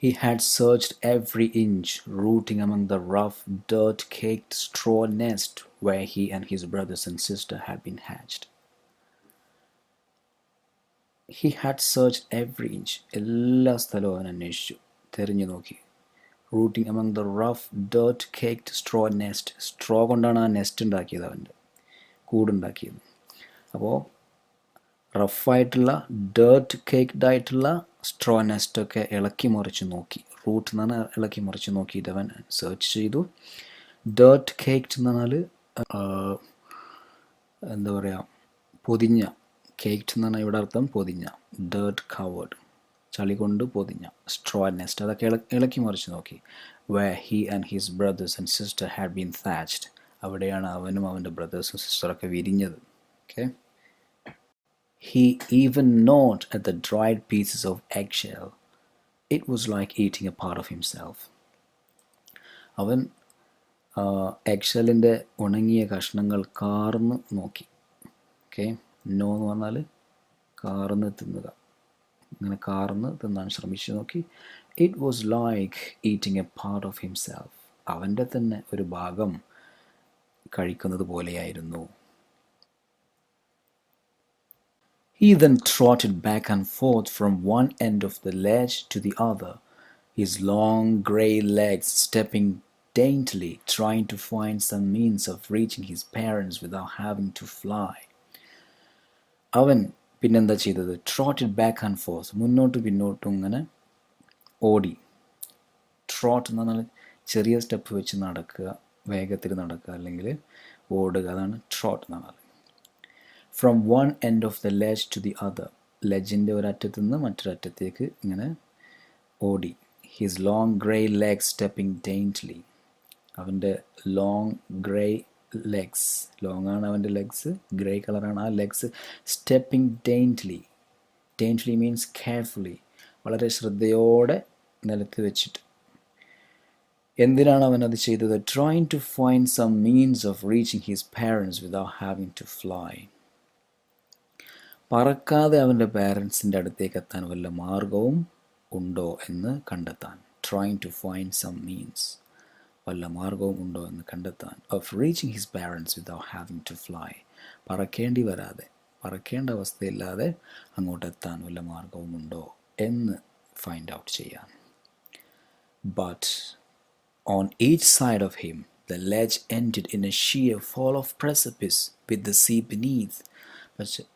He had searched every inch, rooting among the rough, dirt-caked straw nest where he and his brothers and sister had been hatched. He had searched every inch. എല്ലാ സ്ഥലവും അവൻ അന്വേഷിച്ചു, തിരഞ്ഞു നോക്കി. Rooting among the rough, dirt-caked straw nest. Straw കൊണ്ടാണ് ആ നെസ്റ്റ് ഉണ്ടാക്കിയത്, അവൻ്റെ കൂടുണ്ടാക്കിയത്. അപ്പോൾ റഫായിട്ടുള്ള ഡേർട്ട് കേക്ക്ഡ് ആയിട്ടുള്ള സ്ട്രോ നെസ്റ്റൊക്കെ ഇളക്കി മറിച്ച് നോക്കി. റൂട്ട് എന്ന് പറഞ്ഞാൽ ഇളക്കി മറിച്ച് നോക്കിയിട്ട് അവൻ സെർച്ച് ചെയ്തു. ഡേർട്ട് കേക്ക്ഡ് എന്ന് പറഞ്ഞാൽ എന്താ പറയുക, പൊതിഞ്ഞ. കേക്ക്ഡ് എന്ന് പറഞ്ഞാൽ ഇവിടെ അർത്ഥം പൊതിഞ്ഞ. ഡേർട്ട് കവേർഡ്, ചളി കൊണ്ട് പൊതിഞ്ഞ സ്ട്രോ നെസ്റ്റ്, അതൊക്കെ ഇളക്കി മറിച്ച് നോക്കി. where he and his brothers and sister had been thatched. അവിടെയാണ് അവനും അവൻ്റെ ബ്രദേഴ്സും സിസ്റ്ററൊക്കെ വിരിഞ്ഞത്. Okay. He even gnawed at the dried pieces of eggshell. It was like eating a part of himself. അവൻ എഗ്ഷെല്ലിൻ്റെ ഉണങ്ങിയ കഷ്ണങ്ങൾ കാർന്ന് നോക്കി. ഓക്കെ. നോ എന്ന് പറഞ്ഞാൽ കാർന്ന് തിന്നുക, അങ്ങനെ കാർന്ന് തിന്നാൻ ശ്രമിച്ചു നോക്കി. It was like eating a part of himself. അവൻ്റെ തന്നെ ഒരു ഭാഗം കഴിക്കുന്നത് പോലെയായിരുന്നു. He then trotted back and forth from one end of the ledge to the other, his long grey legs stepping daintily, trying to find some means of reaching his parents without having to fly. അവൻ പിന്നെന്താ ചെയ്തത്? ട്രോട്ടഡ് ബാക്ക് ആൻഡ് ഫോർത്ത്, മുന്നോട്ടും പിന്നോട്ടും ഇങ്ങനെ ഓടി. ട്രോട്ട് എന്ന് പറഞ്ഞാൽ ചെറിയ സ്റ്റെപ്പ് വെച്ച് നടക്കുക, വേഗത്തിൽ നടക്കുക അല്ലെങ്കിൽ ഓടുക, അതാണ് ട്രോട്ട് എന്ന് പറഞ്ഞാൽ. From one end of the ledge to the other, ലെഡ്ജിൻ്റെ ഒരറ്റത്തു നിന്ന് മറ്റൊരറ്റത്തേക്ക് ഇങ്ങനെ ഓടി. His long grey legs stepping daintily, അവൻ്റെ ലോങ് ഗ്രേ ലെഗ്സ്, ലോങ് ആണ് അവൻ്റെ ലെഗ്സ്, ഗ്രേ കളറാണ് ആ legs. Stepping daintily, daintily means carefully, വളരെ ശ്രദ്ധയോടെ നിലത്ത് വെച്ചിട്ട്. എന്തിനാണ് അവൻ അത് ചെയ്തത്? Trying to find some means of reaching his parents without having to fly. പറക്കാതെ അവൻ്റെ പാരൻസിൻ്റെ അടുത്തേക്ക് എത്താൻ വല്ല മാർഗവും ഉണ്ടോ എന്ന് കണ്ടെത്താൻ. Trying to find some means, വല്ല മാർഗവും ഉണ്ടോ എന്ന് കണ്ടെത്താൻ, of reaching his parents without having to fly, പറക്കേണ്ടി വരാതെ, പറക്കേണ്ട അവസ്ഥയില്ലാതെ അങ്ങോട്ട് എത്താൻ വല്ല മാർഗവും ഉണ്ടോ എന്ന് ഫൈൻഡ് ഔട്ട് ചെയ്യാൻ. But on each side of him the ledge ended in a sheer fall of precipice with the sea beneath.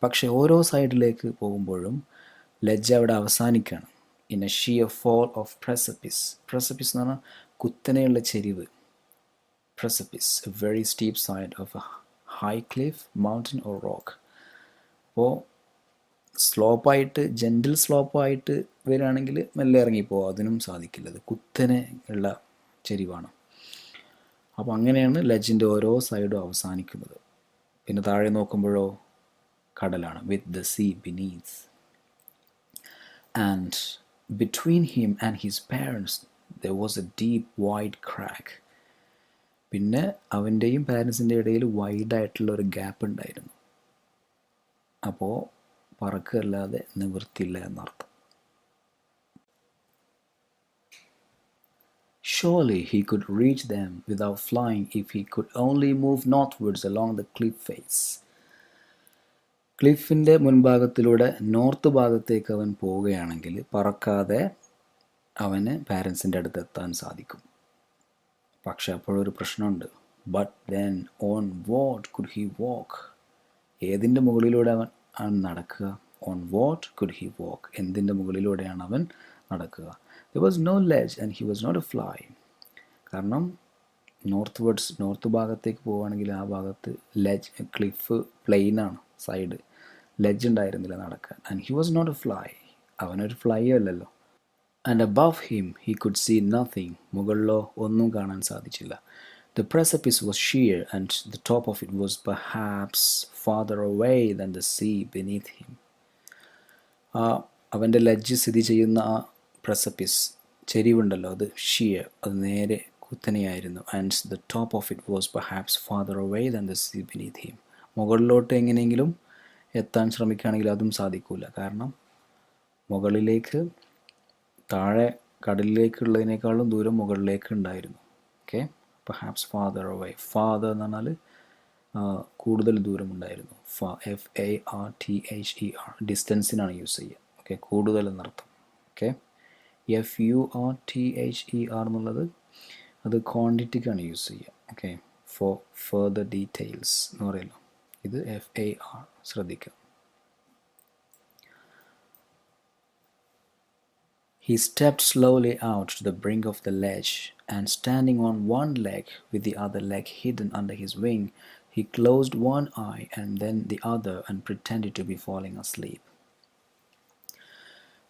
പക്ഷെ ഓരോ സൈഡിലേക്ക് പോകുമ്പോഴും ലെഡ്ജ് അവിടെ അവസാനിക്കുകയാണ്. In a sheer fall of precipice. Precipice എന്ന് പറഞ്ഞാൽ കുത്തനെയുള്ള ചെരിവ്. Precipice, a very steep side of a high cliff, mountain or rock. അപ്പോൾ സ്ലോപ്പായിട്ട്, ജെൻറ്റിൽ സ്ലോപ്പായിട്ട് വരികയാണെങ്കിൽ മെല്ലെ ഇറങ്ങിപ്പോകും, അതിനും സാധിക്കില്ല. അത് കുത്തനെ ഉള്ള ചെരിവാണ്. അപ്പോൾ അങ്ങനെയാണ് ലെഡ്ജിൻ്റെ ഓരോ സൈഡും അവസാനിക്കുന്നത്. പിന്നെ താഴെ നോക്കുമ്പോഴോ കടലാണ്, with the sea beneath. And between him and his parents there was a deep wide crack. പിന്നെ അവൻ്റെയും പാരൻസിൻ്റെ ഇടയിൽ വൈഡായിട്ടുള്ള ഒരു ഗ്യാപ്പ് ഉണ്ടായിരുന്നു. അപ്പോൾ പറക്കല്ലാതെ നിവൃത്തിയില്ല എന്നർത്ഥം. Surely he could reach them without flying if he could only move northwards along the cliff face. ക്ലിഫിൻ്റെ മുൻഭാഗത്തിലൂടെ നോർത്ത് ഭാഗത്തേക്ക് അവൻ പോവുകയാണെങ്കിൽ പറക്കാതെ അവന് പാരൻസിൻ്റെ അടുത്ത് എത്താൻ സാധിക്കും. പക്ഷെ അപ്പോഴൊരു പ്രശ്നമുണ്ട്. But then on what could he വാക്ക്? ഏതിൻ്റെ മുകളിലൂടെ അവൻ നടക്കുക? ഓൺ വാട്ട് കുഡ് ഹി വാക്ക്? എന്തിൻ്റെ മുകളിലൂടെയാണ് അവൻ നടക്കുക? There was no ledge and he was not a fly. കാരണം നോർത്ത് ഭാഗത്തേക്ക് പോവുകയാണെങ്കിൽ ആ ഭാഗത്ത് ലെഡ്ജ്, ക്ലിഫ് പ്ലെയിനാണ്, സൈഡ് ലെഡ്ജ് ഉണ്ടായിരുന്നില്ല നടക്കാൻ. And he was not a fly, അവനൊരു ഫ്ലൈ അല്ലല്ലോ. And above him he could see nothing, മുകളിലോ ഒന്നും കാണാൻ സാധിച്ചില്ല. The precipice was sheer and the top of it was perhaps farther away than the sea beneath him. അവൻ്റെ ലെഡ്ജ് സ്ഥിതി ചെയ്യുന്ന ആ പ്രസപ്പിസ്, ചെരിവുണ്ടല്ലോ, അത് ഷിയർ, അത് നേരെ കുത്തനെയായിരുന്നു. And the top of it was perhaps farther away than the sea beneath him. മുകളിലോട്ട് എങ്ങനെയെങ്കിലും എത്താൻ ശ്രമിക്കുകയാണെങ്കിൽ അതും സാധിക്കില്ല. കാരണം മുകളിലേക്ക്, താഴെ കടലിലേക്കുള്ളതിനേക്കാളും ദൂരം മുകളിലേക്ക് ഉണ്ടായിരുന്നു. Okay, perhaps farther away. Father എന്ന് പറഞ്ഞാൽ കൂടുതൽ ദൂരമുണ്ടായിരുന്നു. FARTHER, ഡിസ്റ്റൻസിനാണ് യൂസ് ചെയ്യുക. ഓക്കെ, കൂടുതൽ എന്നർത്ഥം. ഓക്കെ, FURTHER എന്നുള്ളത് അത് ക്വാണ്ടിറ്റിക്കാണ് യൂസ് ചെയ്യുക. ഓക്കെ, ഫോർ ഫർദർ ഡീറ്റെയിൽസ് എന്ന് പറയുമല്ലോ. ഇത് FAR, ശ്രദ്ധിക്കുക. He stepped slowly out to the brink of the ledge, and standing on one leg with the other leg hidden under his wing, he closed one eye and then the other and pretended to be falling asleep.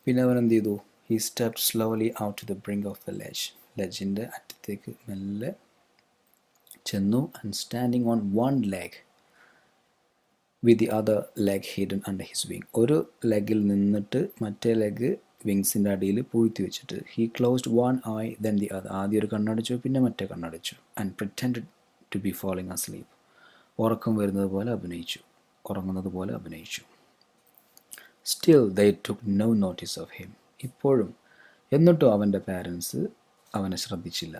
പിന്നെ അവൻ എന്ത് ചെയ്തു? He stepped slowly out to the brink of the ledge. ലെഡ്ജിൻ്റെ അറ്റത്തേക്ക് മെല്ലെ ചെന്നു. and standing on one leg with the other leg hidden under his wing. ഒരു ലെഗിൽ നിന്നിട്ട് മറ്റേ ലെഗ് വിങ്സിൻ്റെ അടിയിൽ പൂഴ്ത്തി വെച്ചിട്ട് he closed one eye then the other. ആദ്യം ഒരു കണ്ണടച്ചു, പിന്നെ മറ്റേ കണ്ണടച്ചു. and pretended to be falling asleep. ഉറക്കം വരുന്നത് പോലെ അഭിനയിച്ചു, ഉറങ്ങുന്നത് പോലെ അഭിനയിച്ചു. Still they took no notice of him. ഇപ്പോഴും, എന്നിട്ടും അവൻ്റെ പാരൻസ് അവനെ ശ്രദ്ധിച്ചില്ല.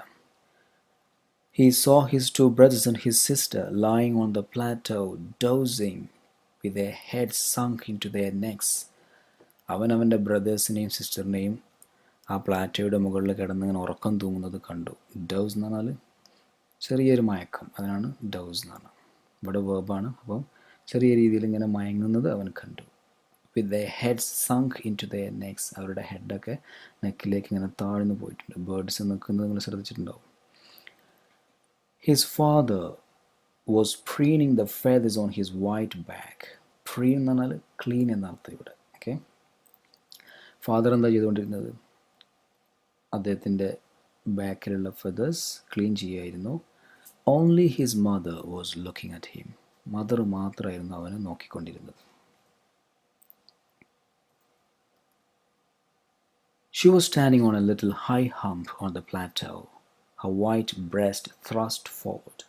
He saw his two brothers and his sister lying on the plateau, dozing with their heads sunk into their necks. അവൻ അവൻ്റെ ബ്രദേഴ്സിനെയും സിസ്റ്ററിനെയും ആ പ്ലാറ്റോയുടെ മുകളിൽ കിടന്നിങ്ങനെ ഉറക്കം തൂങ്ങുന്നത് കണ്ടു. ഡൗസ് എന്ന് പറഞ്ഞാൽ ചെറിയൊരു മയക്കം, അതിനാണ് ഡൗസ് എന്ന് പറഞ്ഞാൽ. ഇവിടെ വേർബാണ്. അപ്പം ചെറിയ രീതിയിൽ ഇങ്ങനെ മയങ്ങുന്നത് അവൻ കണ്ടു. with their heads sunk into their necks. അവരുടെ ഹെഡൊക്കെ നെക്കിലേക്ക് ഇങ്ങനെ താഴ്ന്നു പോയിട്ടുണ്ട്. ബേർഡ്സ് നിൽക്കുന്നത് നിങ്ങൾ ശ്രദ്ധിച്ചിട്ടുണ്ടാവും. His father was preening the feathers on his white back. Preen എന്ന് പറഞ്ഞാൽ ക്ലീൻ എന്നർത്ഥം ഇവിടെ. ഓക്കെ, ഫാദർ എന്താ ചെയ്തുകൊണ്ടിരുന്നത്? അദ്ദേഹത്തിൻ്റെ ബാക്കിലുള്ള ഫെദേഴ്സ് ക്ലീൻ ചെയ്യുമായിരുന്നു. Only his mother was looking at him. Mother മാത്രമായിരുന്നു അവനെ നോക്കിക്കൊണ്ടിരുന്നത്. She was standing on a little high hump on the plateau, her white breast thrust forward.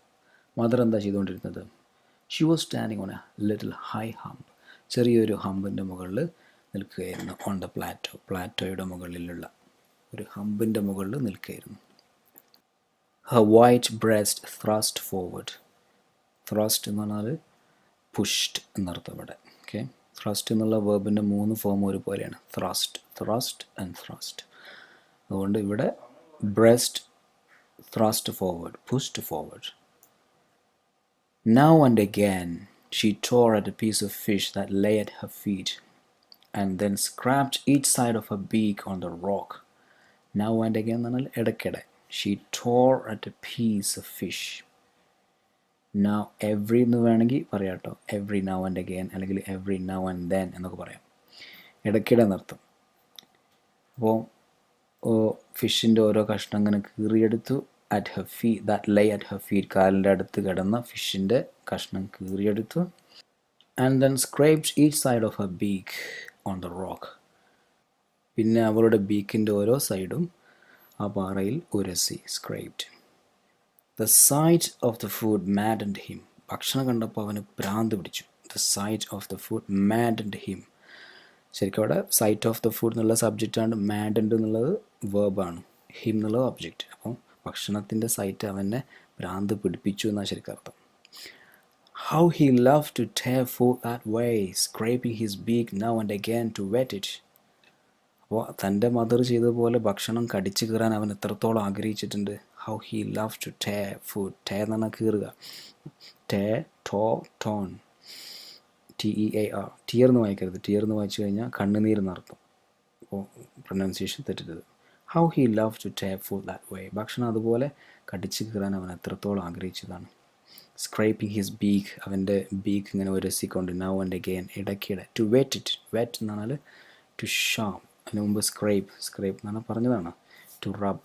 Mother എന്താ ചെയ്തുകൊണ്ടിരുന്നത്? She was standing on a little high hump. ചെറിയൊരു ഹമ്പിൻ്റെ മുകളിൽ നിൽക്കുകയായിരുന്നു. ഓൺ ദ പ്ലാറ്റോയുടെ മുകളിലുള്ള ഒരു ഹമ്പിൻ്റെ മുകളിൽ നിൽക്കുകയായിരുന്നു. Her white breast thrust forward. Thrust എന്ന് പറഞ്ഞാൽ പുഷ്ഡ് എന്നർത്ഥം ഇവിടെ. ഓക്കെ, thrust എന്നുള്ള വേർബിൻ്റെ 3 ഫോം ഒരുപോലെയാണ്. thrust and thrust. അതുകൊണ്ട് ഇവിടെ breast thrust forward, pushed forward. Now and again she tore at a piece of fish that lay at her feet and then scraped each side of her beak on the rock. Now and again എന്ന് പറഞ്ഞാൽ ഇടയ്ക്കിടെ. She tore at a piece of fish. Now every എന്ന് വേണമെങ്കിൽ പറയാം കേട്ടോ. Every now and again അല്ലെങ്കിൽ every now and then എന്നൊക്കെ പറയാം. ഇടയ്ക്കിടെ എന്നർത്ഥം. അപ്പോൾ ഫിഷിൻ്റെ ഓരോ കഷ്ണം അങ്ങനെ കീറിയെടുത്തു. At her feet, that lay at her feet, കാലിൻ്റെ അടുത്ത് കിടന്ന ഫിഷിൻ്റെ കഷ്ണം കീറിയെടുത്തു. And then scraped each side of her beak on the rock. പിന്നെ അവളുടെ ബീക്കിൻ്റെ ഓരോ സൈഡും ആ പാറയിൽ ഉരസി. Scraped. The sight of the food maddened him. ഭക്ഷണം കണ്ടപ്പോൾ അവന് ഭ്രാന്ത് പിടിച്ചു. The sight of the food maddened him. ശരിക്കും അവിടെ സൈറ്റ് ഓഫ് ദ ഫുഡ് എന്നുള്ള സബ്ജക്റ്റാണ്. മാഡൻഡ് എന്നുള്ളത് വേർബാണ്. ഹിം എന്നുള്ളത് ഒബ്ജക്റ്റ്. അപ്പം ഭക്ഷണത്തിൻ്റെ സൈറ്റ് അവനെ ഭ്രാന്ത് പിടിപ്പിച്ചു എന്നാണ് ശരിക്കും അർത്ഥം. How he loved to tear food that way, scraping his beak now and again to wet it. അപ്പോൾ തൻ്റെ മദർ ചെയ്തതുപോലെ ഭക്ഷണം കടിച്ചു കീറാൻ അവൻ എത്രത്തോളം ആഗ്രഹിച്ചിട്ടുണ്ട്. How he loved to tear food. tear എന്ന് പറഞ്ഞാൽ കീറുക. tear, torn. TEAR. ടിയർ എന്ന് വായിക്കരുത്. ടിയർ എന്ന് വായിച്ചു കഴിഞ്ഞാൽ കണ്ണുനീരെന്നർത്ഥം. അപ്പോൾ pronunciation തെറ്റരുത്. How he loved to tear food that way. ഭക്ഷണം അതുപോലെ കടിച്ചു കീറാൻ അവൻ എത്രത്തോളം ആഗ്രഹിച്ചതാണ്. Scraping his beak. അവൻ്റെ ബീക്ക് ഇങ്ങനെ ഉരസിക്കൊണ്ട്. നൗ ആൻഡ് അഗെയിൻ, ഇടയ്ക്കിടെ. To wet it. വെറ്റ് എന്ന് പറഞ്ഞാൽ ടു ഷാം. അതിന് മുമ്പ് സ്ക്രേപ്പ് എന്ന് പറഞ്ഞാൽ പറഞ്ഞതാണ്. To rub.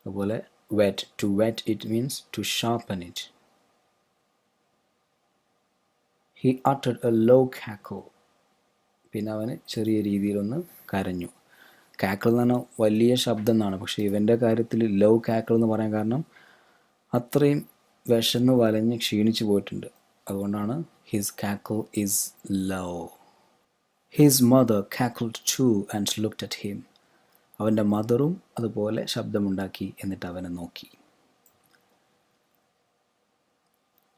അതുപോലെ whet. To wet it means to sharpen it. He uttered a low cackle. പിന്നെ അവന് ചെറിയ രീതിയിലൊന്ന് കരഞ്ഞു. കാക്കിൾ എന്ന് പറഞ്ഞാൽ വലിയ ശബ്ദം എന്നാണ്. പക്ഷേ ഇവൻ്റെ കാര്യത്തിൽ ലോ കാക്കിൾ എന്ന് പറയാൻ കാരണം അത്രയും വിശന്ന് വലഞ്ഞ് ക്ഷീണിച്ചു പോയിട്ടുണ്ട്. അതുകൊണ്ടാണ് his cackle is low. His mother cackled too and looked at him. അവൻ്റെ മദറും അതുപോലെ ശബ്ദമുണ്ടാക്കി, എന്നിട്ട് അവനെ നോക്കി.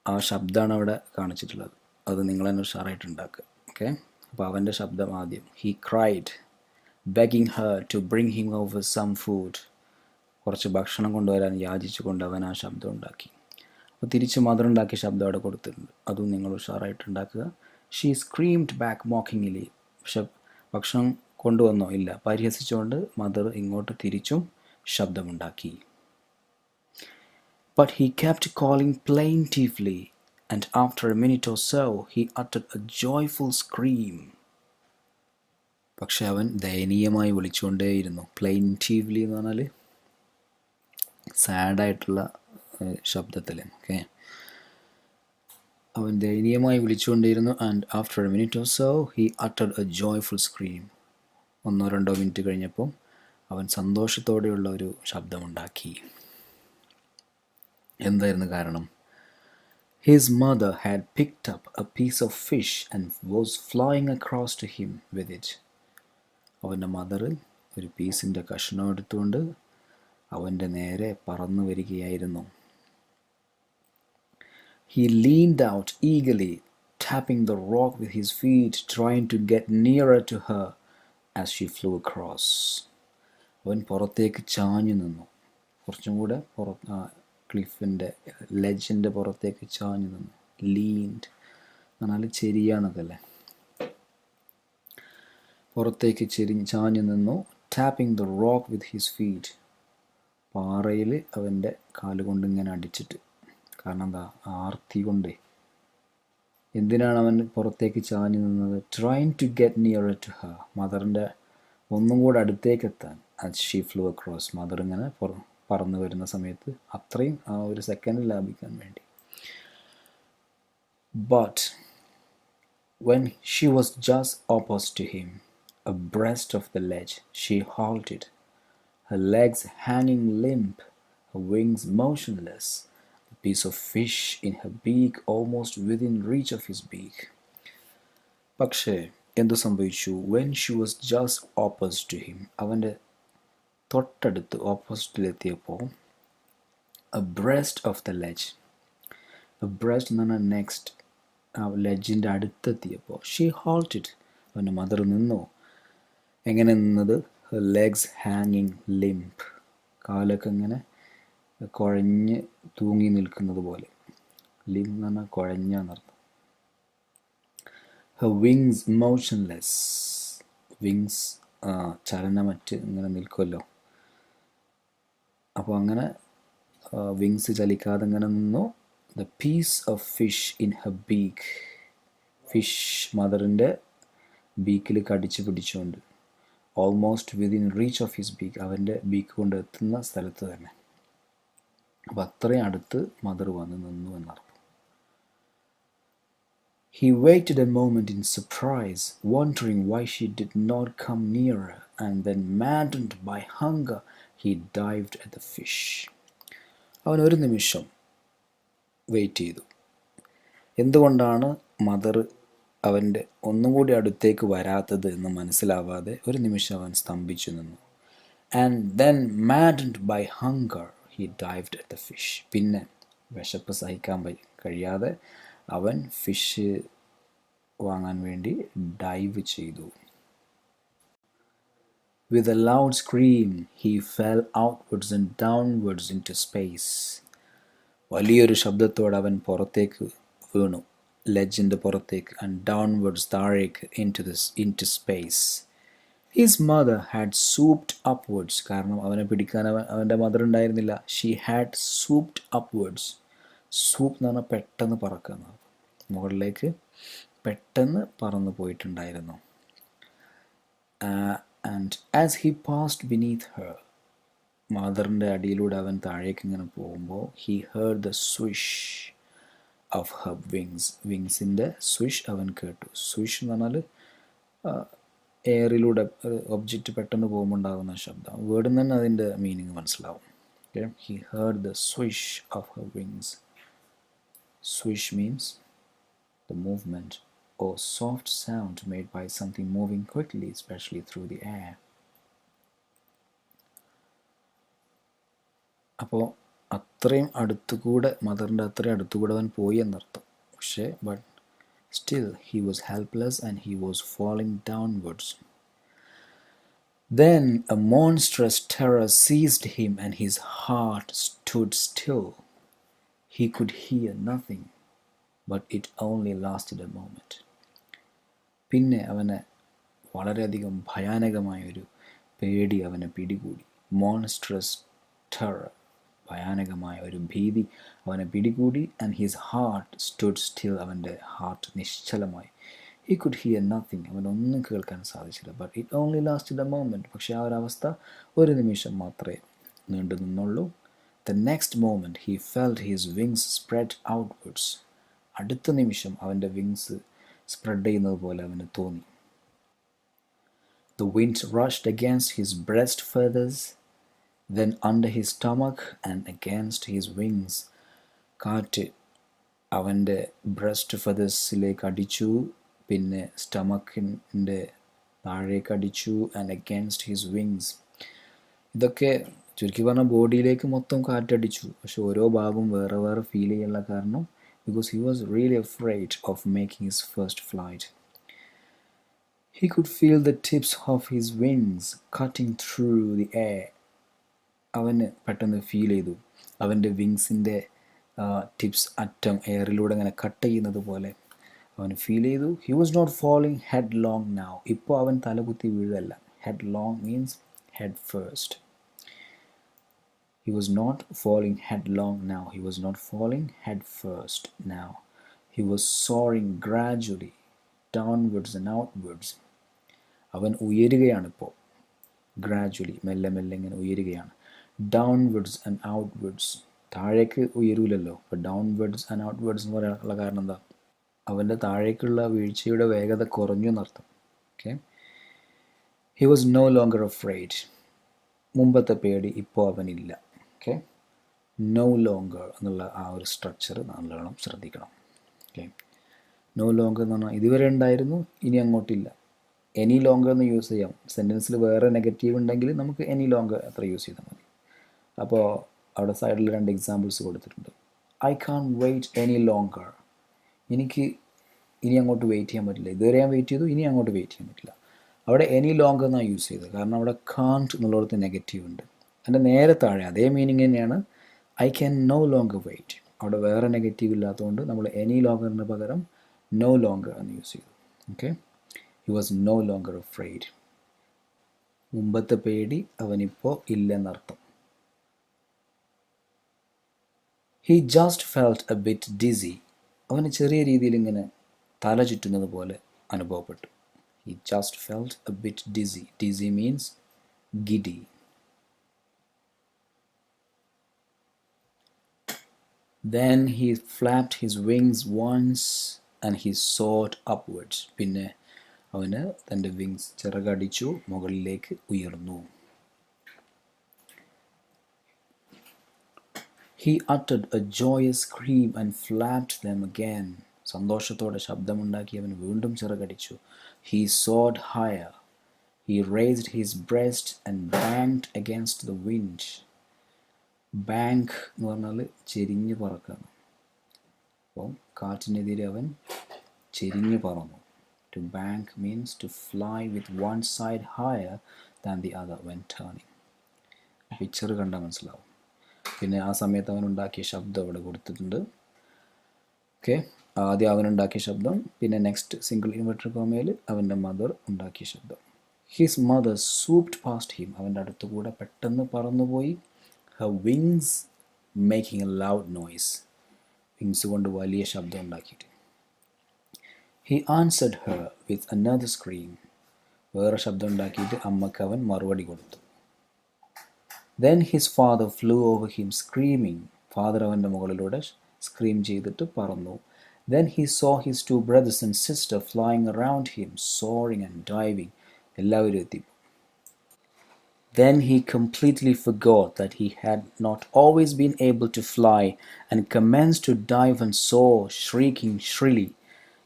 ആ ശബ്ദമാണ് അവിടെ കാണിച്ചിട്ടുള്ളത്. അത് നിങ്ങൾ തന്നെ ഉഷാറായിട്ട് ഉണ്ടാക്കുക. ഓക്കെ, അപ്പോൾ അവൻ്റെ ശബ്ദം ആദ്യം. He cried begging her to bring him over some food. കുറച്ച് ഭക്ഷണം കൊണ്ടുവരാൻ യാചിച്ചുകൊണ്ട് അവൻ ആ ശബ്ദം ഉണ്ടാക്കി. അപ്പോൾ തിരിച്ച് മദർ ഉണ്ടാക്കിയ ശബ്ദം അവിടെ കൊടുത്തിട്ടുണ്ട്. അതും നിങ്ങൾ ഉഷാറായിട്ട് ഉണ്ടാക്കുക. She screamed back mockingly. പക്ഷെ ഭക്ഷണം കൊണ്ടുവന്നോ? ഇല്ല. പരിഹസിച്ചുകൊണ്ട് മദർ ഇങ്ങോട്ട് തിരിച്ചും ശബ്ദമുണ്ടാക്കി. But he kept calling plaintively, and after a minute or so he uttered a joyful scream. പക്ഷെ അവൻ ദയനീയമായി വിളിച്ചുകൊണ്ടേയിരുന്നു. പ്ലെയിൻറ്റീവ്ലി എന്ന് പറഞ്ഞാൽ സാഡായിട്ടുള്ള ശബ്ദത്തിൽ. ഓക്കെ, അവൻ ദയനീയമായി വിളിച്ചുകൊണ്ടേയിരുന്നു. And after a minute or so he uttered a joyful scream. 1-2 minute കഴിഞ്ഞപ്പോൾ അവൻ സന്തോഷത്തോടെയുള്ള ഒരു ശബ്ദമുണ്ടാക്കി. എന്തായിരുന്നു കാരണം? His mother had picked up a piece of fish and was flying across to him with it. അവൻ്റെ മദർ ഒരു പീസിൻ്റെ കഷ്ണം എടുത്തുകൊണ്ട് അവൻ്റെ നേരെ പറന്നു വരികയായിരുന്നു. He leaned out eagerly, tapping the rock with his feet, trying to get nearer to her as she flew across. അവൻ പുറത്തേക്ക് ചാഞ്ഞു നിന്നു. കുറച്ചും കൂടെ ക്ലിഫിൻ്റെ ലെജിൻ്റെ പുറത്തേക്ക് ചാഞ്ഞു നിന്നു. ലീൻഡ് എന്ന് പറഞ്ഞാൽ ചെരിയാന്നൊക്കെ അല്ലേ. പുറത്തേക്ക് ചാഞ്ഞു നിന്നു. Tapping the rock with his feet. പാറയിൽ അവൻ്റെ കാലുകൊണ്ട് ഇങ്ങനെ അടിച്ചിട്ട്. കാരണം എന്താ? ആർത്തി കൊണ്ടേ. എന്തിനാണ് അവൻ പുറത്തേക്ക് ചാഞ്ഞു നിന്നത്? Trying to get nearer to her. മദറിൻ്റെ ഒന്നും കൂടെ അടുത്തേക്ക് എത്താൻ. As she flew across. Mother ഇങ്ങനെ പറന്നു വരുന്ന സമയത്ത് അത്രയും ആ ഒരു സെക്കൻഡ് ലാഭിക്കാൻ വേണ്ടി. But when she was just opposite to him, abreast of the ledge, she halted, her legs hanging limp, her wings motionless, a piece of fish in her beak almost within reach of his beak. പക്ഷേ എന്തു സംഭവിച്ചു? When she was just opposite to him, അവൻ്റെ തൊട്ടടുത്ത് ഓപ്പോസിറ്റിലെത്തിയപ്പോൾ abreast of the ledge, breast എന്ന് പറഞ്ഞാൽ നെക്സ്റ്റ്, ആ ലെജിൻ്റെ അടുത്തെത്തിയപ്പോൾ ഷീ ഹോൾട്ടഡ്, അവൻ്റെ മദർ നിന്നു. എങ്ങനെ നിന്നത്? ലെഗ്സ് ഹാങ്ങിങ് ലിംപ്, കാലൊക്കെ ഇങ്ങനെ കുഴഞ്ഞ് തൂങ്ങി നിൽക്കുന്നത് പോലെ. ലിം എന്ന് പറഞ്ഞാൽ കുഴഞ്ഞ എന്നർത്ഥം. ഹർ വിങ്സ് മോഷൻലെസ്, വിങ്സ് ചലനമറ്റ് ഇങ്ങനെ നിൽക്കുമല്ലോ, അപ്പോൾ അങ്ങനെ വിങ്സ് ചലിക്കാതെ ഇങ്ങനെ നിന്നു. The piece of fish in her beak, fish മദറിൻ്റെ ബീക്കിൽ കടിച്ചു പിടിച്ചുകൊണ്ട്. Almost within reach of his beak, അവൻ്റെ ബീക്ക് കൊണ്ട് എത്തുന്ന സ്ഥലത്ത് തന്നെ. അപ്പം അത്രയും അടുത്ത് മദർ വന്ന് നിന്നു എന്നർത്ഥം. He waited a moment in surprise, wondering why she did not come nearer, and then maddened by hunger, he dived at the fish. അവൻ ഒരു നിമിഷം വെയിറ്റ് ചെയ്തു. എന്തുകൊണ്ടാണ് മദർ അവൻ്റെ ഒന്നും കൂടി അടുത്തേക്ക് വരാത്തത് എന്ന് മനസ്സിലാവാതെ ഒരു നിമിഷം അവൻ സ്തംഭിച്ചു നിന്നു. And then maddened by hunger he dived at the fish. പിന്നെ വിശപ്പ് സഹിക്കാൻ കഴിയാതെ അവൻ ഫിഷ് വാങ്ങാൻ വേണ്ടി ഡൈവ് ചെയ്തു. With a loud scream he fell outwards and downwards into space. വലിയൊരു ശബ്ദത്തോടെ അവൻ പുറത്തേക്ക് വീണു, ലെജിൻ്റെ പുറത്തേക്ക്, ആൻഡ് ഡൗൺവേർഡ്സ് താഴേക്ക് into space. His mother had swooped upwards, കാരണം അവനെ പിടിക്കാൻ അവൻ്റെ മദർ ഉണ്ടായിരുന്നില്ല. She had swooped upwards. സ്വൂപ്പ് എന്ന് പറഞ്ഞാൽ പെട്ടെന്ന് പറക്കുക, മുകളിലേക്ക് പെട്ടെന്ന് പറന്നു പോയിട്ടുണ്ടായിരുന്നു. And as he passed beneath her, മദറിൻ്റെ അടിയിലൂടെ അവൻ താഴേക്ക് ഇങ്ങനെ പോകുമ്പോൾ he heard the swish of her wings, വിങ്സിൻ്റെ സ്വിഷ് അവൻ കേട്ടു. സ്വിഷ് എന്ന് പറഞ്ഞാൽ എയറിലൂടെ ഒരു ഒബ്ജക്റ്റ് പെട്ടെന്ന് പോകുമ്പോൾ ഉണ്ടാകുന്ന ശബ്ദം. വേർഡിൽ നിന്ന് തന്നെ അതിൻ്റെ മീനിങ് മനസ്സിലാവും. He heard the swish of her wings. Swish means the movement or soft sound made by something moving quickly, especially through the air. അപ്പോൾ അത്രയും അടുത്തുകൂടെ, മദറിൻ്റെ അത്രയും അടുത്തുകൂടെ അവൻ പോയി എന്നർത്ഥം. പക്ഷേ but still he was helpless and he was falling downwards. Then a monstrous terror seized him and his heart stood still. He could hear nothing, but it only lasted a moment. പിന്നെ അവനെ വളരെയധികം ഭയാനകമായൊരു പേടി അവനെ പിടികൂടി. മോൺസ്ട്രസ് ടെറർ, ഭയാനകമായ ഒരു ഭീതി അവനെ പിടികൂടി. And his heart stood still, അവൻ്റെ ഹാർട്ട് നിശ്ചലമായി. ഹി കുഡ് ഹിയർ നത്തിങ്, അവനൊന്നും കേൾക്കാൻ സാധിച്ചില്ല. But it only lasted A moment, പക്ഷേ ആ ഒരു അവസ്ഥ ഒരു നിമിഷം മാത്രമേ നീണ്ടു നിന്നുള്ളൂ. The next moment he felt his wings spread outwards. അടുത്ത നിമിഷം അവൻ്റെ വിങ്സ് സ്പ്രെഡ് ചെയ്യുന്നത് പോലെ അവന് തോന്നി. The wind rushed against his breast feathers, then under his stomach and against his wings. കാറ്റ് അവൻ്റെ ബ്രസ്റ്റ് ഫെതേഴ്സിലേക്ക് അടിച്ചു, പിന്നെ സ്റ്റമക്കിൻ്റെ താഴേക്ക് അടിച്ചു, ആൻഡ് അഗെയിൻസ്റ്റ് ഹിസ് വിങ്സ്. ഇതൊക്കെ ചുരുക്കി പറഞ്ഞാൽ ബോഡിയിലേക്ക് മൊത്തം കാറ്റടിച്ചു. പക്ഷെ ഓരോ ഭാഗവും വേറെ വേറെ ഫീൽ ചെയ്യാനുള്ള കാരണം because he was really afraid of making his first flight. He could feel the tips of his wings cutting through the air. അവന് പെട്ടെന്ന് ഫീൽ ചെയ്തു അവൻ്റെ വിങ്സിൻ്റെ ടിപ്സ് അറ്റം എയറിലൂടെ അങ്ങനെ കട്ട് ചെയ്യുന്നത് പോലെ അവന് ഫീൽ ചെയ്തു. He was not falling headlong now. ഇപ്പോൾ അവൻ തലകുത്തി വീഴല്ല. Headlong means head first. He was not falling headlong now. He was not falling head first now. He was soaring gradually downwards and outwards. അവൻ ഉയരുകയാണിപ്പോൾ. ഗ്രാജുവലി, മെല്ലെ മെല്ലെ ഇങ്ങനെ ഉയരുകയാണ്. ഡൗൺവേർഡ്സ് ആൻഡ് ഔട്ട്വേർഡ്സ്, താഴേക്ക് ഉയരൂലല്ലോ. അപ്പോൾ ഡൗൺവേർഡ്സ് ആൻഡ് ഔട്ട്വേർഡ്സ് എന്ന് പറയാനുള്ള കാരണം എന്താ? അവൻ്റെ താഴേക്കുള്ള വീഴ്ചയുടെ വേഗത കുറഞ്ഞു എന്നർത്ഥം. Okay. He was no longer afraid. മുമ്പത്തെ പേടി ഇപ്പോൾ അവനില്ല. ഓക്കെ. നോ ലോങ്കർ എന്നുള്ള ആ ഒരു സ്ട്രക്ചർ നല്ലോണം ശ്രദ്ധിക്കണം. ഓക്കെ. നോ ലോങ്കർ എന്ന് പറഞ്ഞാൽ ഇതുവരെ ഉണ്ടായിരുന്നു, ഇനി അങ്ങോട്ടില്ല. എനി ലോങ്കർ എന്ന് യൂസ് ചെയ്യാം. സെൻറ്റൻസിൽ വേറെ നെഗറ്റീവ് ഉണ്ടെങ്കിൽ നമുക്ക് എനി ലോങ്കർ അത്ര യൂസ് ചെയ്താൽ മതി. അപ്പോൾ അവിടെ സൈഡിൽ 2 എക്സാമ്പിൾസ് കൊടുത്തിട്ടുണ്ട്. I can't wait any longer. എനിക്ക് ഇനി അങ്ങോട്ട് വെയിറ്റ് ചെയ്യാൻ പറ്റില്ല. ഇതുവരെ ഞാൻ വെയിറ്റ് ചെയ്തു, ഇനി അങ്ങോട്ട് വെയിറ്റ് ചെയ്യാൻ പറ്റില്ല. അവിടെ എനി ലോങ്കർ എന്നാണ് യൂസ് ചെയ്തത്, കാരണം അവിടെ കാൺട്ട് എന്നുള്ളിടത്ത് നെഗറ്റീവ് ഉണ്ട്. അതിൻ്റെ നേരെ താഴെ അതേ മീനിങ് തന്നെയാണ് I can no longer wait. അവിടെ വേറെ നെഗറ്റീവ് ഇല്ലാത്തതുകൊണ്ട് നമ്മൾ എനി ലോങ്കറിന് പകരം നോ ലോങ്കർ എന്ന് യൂസ് ചെയ്തു. Okay, he was no longer afraid. മുമ്പത്തെ പേടി അവനിപ്പോൾ ഇല്ലെന്നർത്ഥം. He just felt a bit dizzy. അവന് ചെറിയ രീതിയിൽ ഇങ്ങനെ തല ചുറ്റുന്നത് പോലെ അനുഭവപ്പെട്ടു. He just felt a bit dizzy. Dizzy means giddy. Then he flapped his wings once and he soared upwards. പിന്നെ അവന് തൻ്റെ വിങ്സ് ചിറകടിച്ചു, മുകളിലേക്ക് ഉയർന്നു. He uttered a joyous scream and flapped them again. സന്തോഷത്തോടെ ശബ്ദമുണ്ടാക്കി അവൻ വീണ്ടും ചിറകടിച്ചു. He soared higher. He raised his breast and banged against the wind. Bank എന്ന് പറഞ്ഞാൽ ചെരിഞ്ഞ് പറക്കാണ്. അപ്പോൾ കാറ്റിനെതിരെ അവൻ ചെരിഞ്ഞ് പറന്നു. To bank means to fly with one side higher than the other when turning. Picture കണ്ടാൽ മനസ്സിലാവും. പിന്നെ ആ സമയത്ത് അവൻ ഉണ്ടാക്കിയ ശബ്ദം ഇവിടെ കൊടുത്തിട്ടുണ്ട്. ഓക്കെ, ആദ്യം അവനുണ്ടാക്കിയ ശബ്ദം, പിന്നെ നെക്സ്റ്റ് സിംഗിൾ ഇൻവെർട്ടഡ് കോമയിൽ അവൻ്റെ മദർ ഉണ്ടാക്കിയ ശബ്ദം. His mother swooped past him. അവൻ്റെ അടുത്തുകൂടെ പെട്ടെന്ന് പറന്നുപോയി. her wings making a loud noise. Wings കൊണ്ട് വലിയ ശബ്ദം ഉണ്ടാക്കിയിട്ട്. he answered her with another scream. വേറെ ശബ്ദം ഉണ്ടാക്കിയിട്ട് അമ്മക്ക് അവൻ മറുപടി കൊടുത്തു. then his father flew over him screaming. Father അവൻ്റെ മുകളിലൂടെ സ്ക്രീം ചെയ്തിട്ട് പറന്നു. then he saw his 2 brothers and sister flying around him, soaring and diving. എല്ലാവരും എത്തി. Then he completely forgot that he had not always been able to fly and commenced to dive and soar, shrieking shrilly.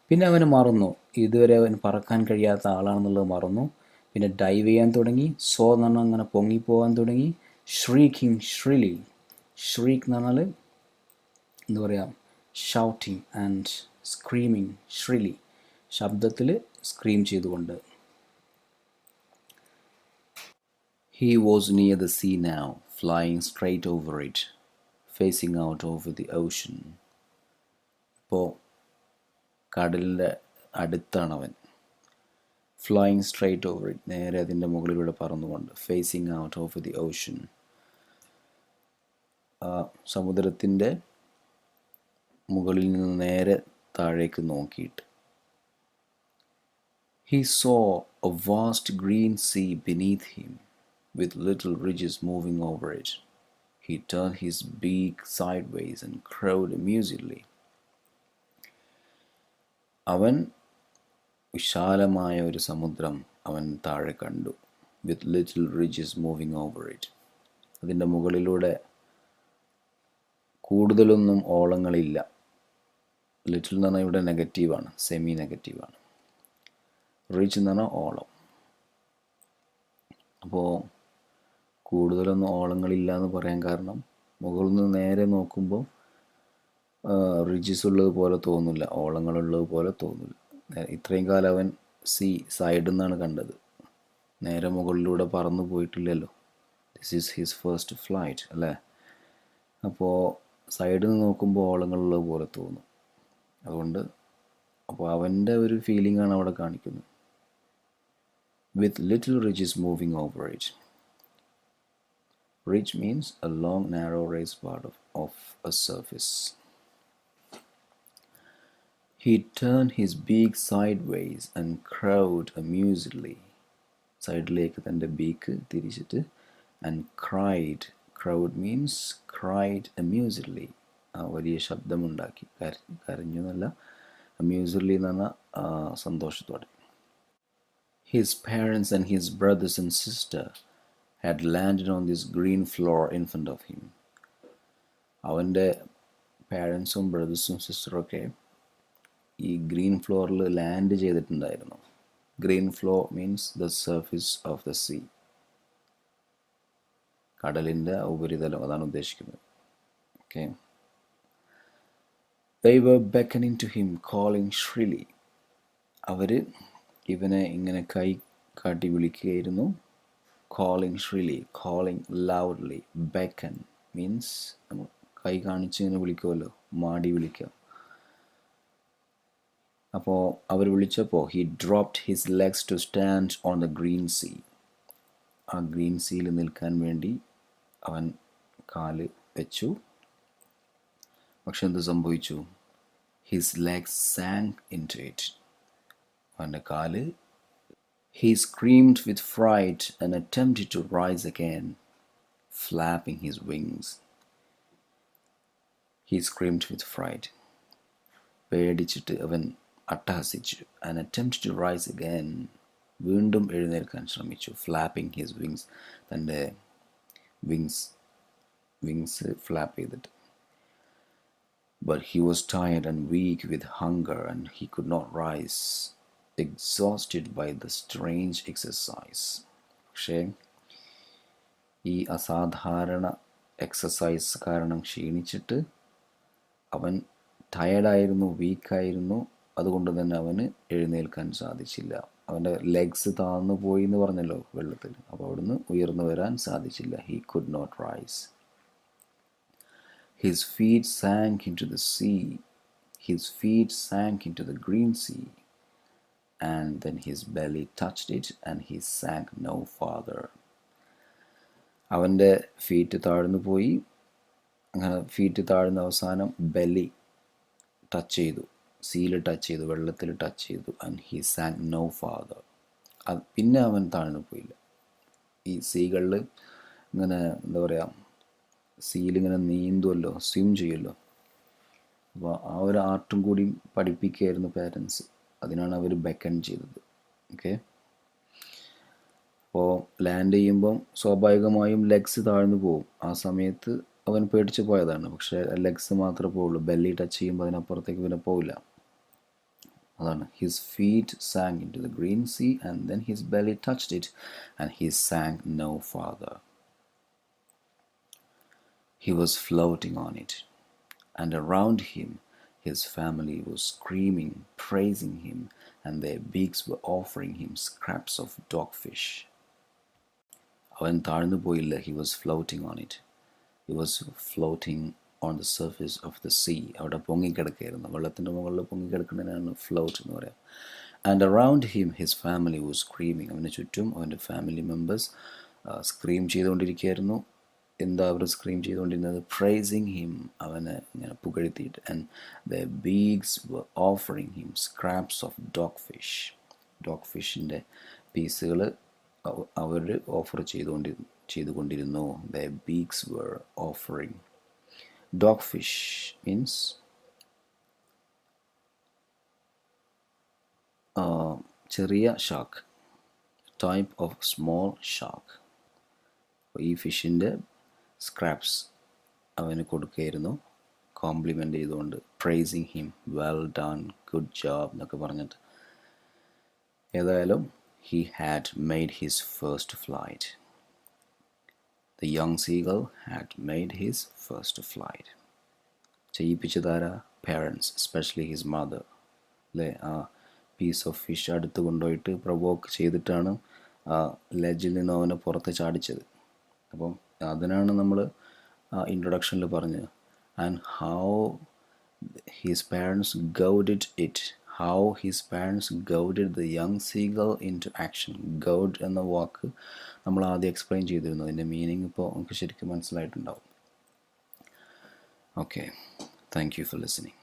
പിന്നെ അവന് മറന്നു, ഇതുവരെ അവൻ പറക്കാൻ കഴിയാത്ത ആളാണെന്നുള്ളത് മറന്നു. പിന്നെ ഡൈവ് ചെയ്യാൻ തുടങ്ങി. സോ എന്ന് പറഞ്ഞാൽ അങ്ങനെ പൊങ്ങിപ്പോകാൻ തുടങ്ങി. ഷ്രീക്കിംഗ് ഷ്രിലി. ഷ്രീക്ക് എന്ന് പറഞ്ഞാൽ എന്താ പറയുക, ഷൗട്ടിങ് ആൻഡ് സ്ക്രീമിങ് ഷ്രിലി, ശബ്ദത്തിൽ സ്ക്രീം ചെയ്തുകൊണ്ട്. He was near the sea now, flying straight over it, facing out over the ocean. ഇപ്പോൾ കടലിൻ്റെ അടുത്താണവൻ. ഫ്ലൈയിങ് സ്ട്രൈറ്റ് ഓവർ ഇറ്റ്, നേരെ അതിൻ്റെ മുകളിലൂടെ പറന്നുകൊണ്ട്. Facing out of the ocean, സമുദ്രത്തിൻ്റെ മുകളിൽ നിന്ന് നേരെ താഴേക്ക് നോക്കിയിട്ട്. He saw a vast green sea beneath him, with little ridges moving over it. He turned his beak sideways and crowed amusedly. അവൻ വിശാലമായ ഒരു സമുദ്രം അവൻ താഴെ കണ്ടു. with little ridges moving over it. അതിൻ്റെ മുകളിലൂടെ കൂടുതലൊന്നും ഓളങ്ങളില്ല. ലിറ്റിൽ എന്ന് പറഞ്ഞാൽ ഇവിടെ നെഗറ്റീവാണ്, സെമി നെഗറ്റീവാണ്. റിച്ച് എന്ന് പറഞ്ഞാൽ ഓളം. അപ്പോൾ കൂടുതലൊന്നും ഓളങ്ങളില്ല എന്ന് പറയാൻ കാരണം, മുകളിൽ നിന്ന് നേരെ നോക്കുമ്പോൾ റിഡ്ജസ് ഉള്ളത് പോലെ തോന്നില്ല, ഓളങ്ങളുള്ളത് പോലെ തോന്നില്ല. ഇത്രയും കാലം അവൻ സൈഡിൽ നിന്നാണ് കണ്ടത്, നേരെ മുകളിലൂടെ പറന്നു പോയിട്ടില്ലല്ലോ. This is his first flight അല്ലേ. അപ്പോൾ സൈഡിൽ നിന്ന് നോക്കുമ്പോൾ ഓളങ്ങളുള്ളത് പോലെ തോന്നും. അതുകൊണ്ട് അപ്പോൾ അവൻ്റെ ഒരു ഫീലിംഗ് ആണ് അവിടെ കാണിക്കുന്നത്. With little ridges moving over it. Ridge means a long narrow raised part of a surface. He turned his beak sideways and crowed amusedly. സൈഡിലേക്ക് തൻ്റെ ബീക്ക് തിരിച്ചിട്ട് and cried. Crowed means cried amusedly. വലിയ ശബ്ദമുണ്ടാക്കി, കരഞ്ഞു എന്നല്ല, amusedly എന്ന് പറഞ്ഞാൽ സന്തോഷത്തോടെ. His parents and his brothers and sister had landed on this green floor in front of him. അവൻ്റെ പാരൻസും ബ്രദേഴ്സും സിസ്റ്ററൊക്കെ ഈ ഗ്രീൻ ഫ്ലോറിൽ ലാൻഡ് ചെയ്തിട്ടുണ്ടായിരുന്നു. Green floor means the surface of the sea. കടലിൻ്റെ ഉപരിതലം അതാണ് ഉദ്ദേശിക്കുന്നത്. Okay. They were beckoning to him, calling shrilly. അവർ ഇവനെ ഇങ്ങനെ കൈ കാട്ടി വിളിക്കുകയായിരുന്നു. calling shrilly, calling loudly. beckon means കൈ കാണിച്ച് ഇങ്ങനെ വിളിക്കുമല്ലോ, മാടി വിളിക്കുക. അപ്പോൾ അവർ വിളിച്ചപ്പോൾ he dropped his legs to stand on the green sea. ആ ഗ്രീൻ സീയിൽ നിൽക്കാൻ വേണ്ടി അവൻ കാല് വെച്ചു. പക്ഷെ എന്ത് സംഭവിച്ചു? his legs sank into it. അവൻ്റെ കാല്. he screamed with fright and attempted to rise again, flapping his wings. he screamed with fright. പേടിച്ചിട്ട് അവൻ അട്ടഹസിച്ചു. and attempted to rise again. വീണ്ടും എഴുന്നേൽക്കാൻ ശ്രമിച്ചു. flapping his wings. തൻ്റെ വിങ്സ് ഫ്ലാപ്പ് ചെയ്തിട്ട്. But he was tired and weak with hunger and he could not rise, exhausted by the strange exercise. പക്ഷേ ഈ അസാധാരണ എക്സസൈസ് കാരണം ക്ഷീണിച്ചിട്ട് അവൻ ടയർഡായിരുന്നു, വീക്കായിരുന്നു. അതുകൊണ്ട് തന്നെ അവന് എഴുന്നേൽക്കാൻ സാധിച്ചില്ല. അവൻ്റെ ലെഗ്സ് താഴ്ന്നു പോയി എന്ന് പറഞ്ഞല്ലോ വെള്ളത്തിൽ. അപ്പോൾ അവിടുന്ന് ഉയർന്നു വരാൻ സാധിച്ചില്ല. he could not rise. his feet sank into the sea. his feet sank into the green sea. and then his belly touched it and he sank no farther. അവൻ്റെ ഫീറ്റ് താഴ്ന്നു പോയി. അങ്ങനെ ഫീറ്റ് താഴ്ന്ന അവസാനം ബെല്ലി ടച്ച് ചെയ്തു, സീൽ ടച്ച് ചെയ്തു, വെള്ളത്തിൽ ടച്ച് ചെയ്തു. And he sank no farther. പിന്നെ അവൻ താഴ്ന്നു പോയില്ല. ഈ സീകളിൽ ഇങ്ങനെ എന്താ പറയുക, സീലിങ്ങനെ നീന്തുമല്ലോ, സ്വിം ചെയ്യുമല്ലോ. അപ്പോൾ ആ ഒരു ആർട്ടും കൂടി പഠിപ്പിക്കുകയായിരുന്നു പാരൻസ്. അതിനാണ് അവർ ബെക്കൺ ചെയ്തത്. ഓക്കെ. അപ്പോൾ ലാൻഡ് ചെയ്യുമ്പം സ്വാഭാവികമായും ലെഗ്സ് താഴ്ന്നു പോകും. ആ സമയത്ത് അവൻ പേടിച്ച് പോയതാണ്. പക്ഷേ ലെഗ്സ് മാത്രമേ പോവുള്ളൂ. ബെല്ലി ടച്ച് ചെയ്യുമ്പോൾ അതിനപ്പുറത്തേക്ക് പിന്നെ പോവില്ല. അതാണ് his feet sank into the green sea and then his belly touched it and he sank no farther. He was floating on it, and around him his family was screaming, praising him, and their beaks were offering him scraps of dogfish. അവൻ താഴ്ന്നു പോയില്ല. He was floating on it. He was floating on the surface of the sea. അവിടെ പൊങ്ങിക്കിടക്കുകയായിരുന്നു. വെള്ളത്തിൻ്റെ മുകളിൽ പൊങ്ങിക്കിടക്കുന്നതിനാണ് ഫ്ലോട്ട് എന്ന് പറയാം. And around him his family was screaming. അവന് ചുറ്റും അവൻ്റെ ഫാമിലി മെമ്പേഴ്സ് സ്ക്രീം ചെയ്തുകൊണ്ടിരിക്കുകയായിരുന്നു. എന്താ അവർ സ്ക്രീം ചെയ്തുകൊണ്ടിരുന്നത്? പ്രൈസിങ് ഹിം, അവനെ ഇങ്ങനെ പുകഴ്ത്തിയിട്ട്. And the beaks were offering him scraps of dogfish. Dog ഫിഷിൻ്റെ പീസുകൾ അവർ ഓഫർ ചെയ്തുകൊണ്ടിരുന്നു. The beaks were offering. Dogfish means ചെറിയ shark, type of small shark. ഈ ഫിഷിൻ്റെ സ്ക്രാപ്സ് അവന് കൊടുക്കുകയായിരുന്നു, കോംപ്ലിമെൻ്റ് ചെയ്തുകൊണ്ട്. Praising him, well done, good job എന്നൊക്കെ പറഞ്ഞിട്ട്. ഏതായാലും he had made his first flight. The young seagull had made his first flight. ചെയ്യിപ്പിച്ചതാരാ? Parents, especially his mother. അല്ലേ? ആ പീസ് ഓഫ് ഫിഷ് അടുത്ത് കൊണ്ടുപോയിട്ട് പ്രൊവോക്ക് ചെയ്തിട്ടാണ് ആ ലെജിൽ നിന്ന് അവനെ പുറത്ത് ചാടിച്ചത്. അപ്പം അതിനാണ് നമ്മൾ ഇൻട്രൊഡക്ഷനിൽ പറഞ്ഞത്. And how his parents goaded it. How his parents goaded the young seagull into action. Goad എന്ന വാക്ക് നമ്മൾ ആദ്യം എക്സ്പ്ലെയിൻ ചെയ്തിരുന്നു. അതിൻ്റെ മീനിങ് ഇപ്പോൾ നമുക്ക് ശരിക്കും മനസ്സിലായിട്ടുണ്ടാവും. Okay, thank you for listening.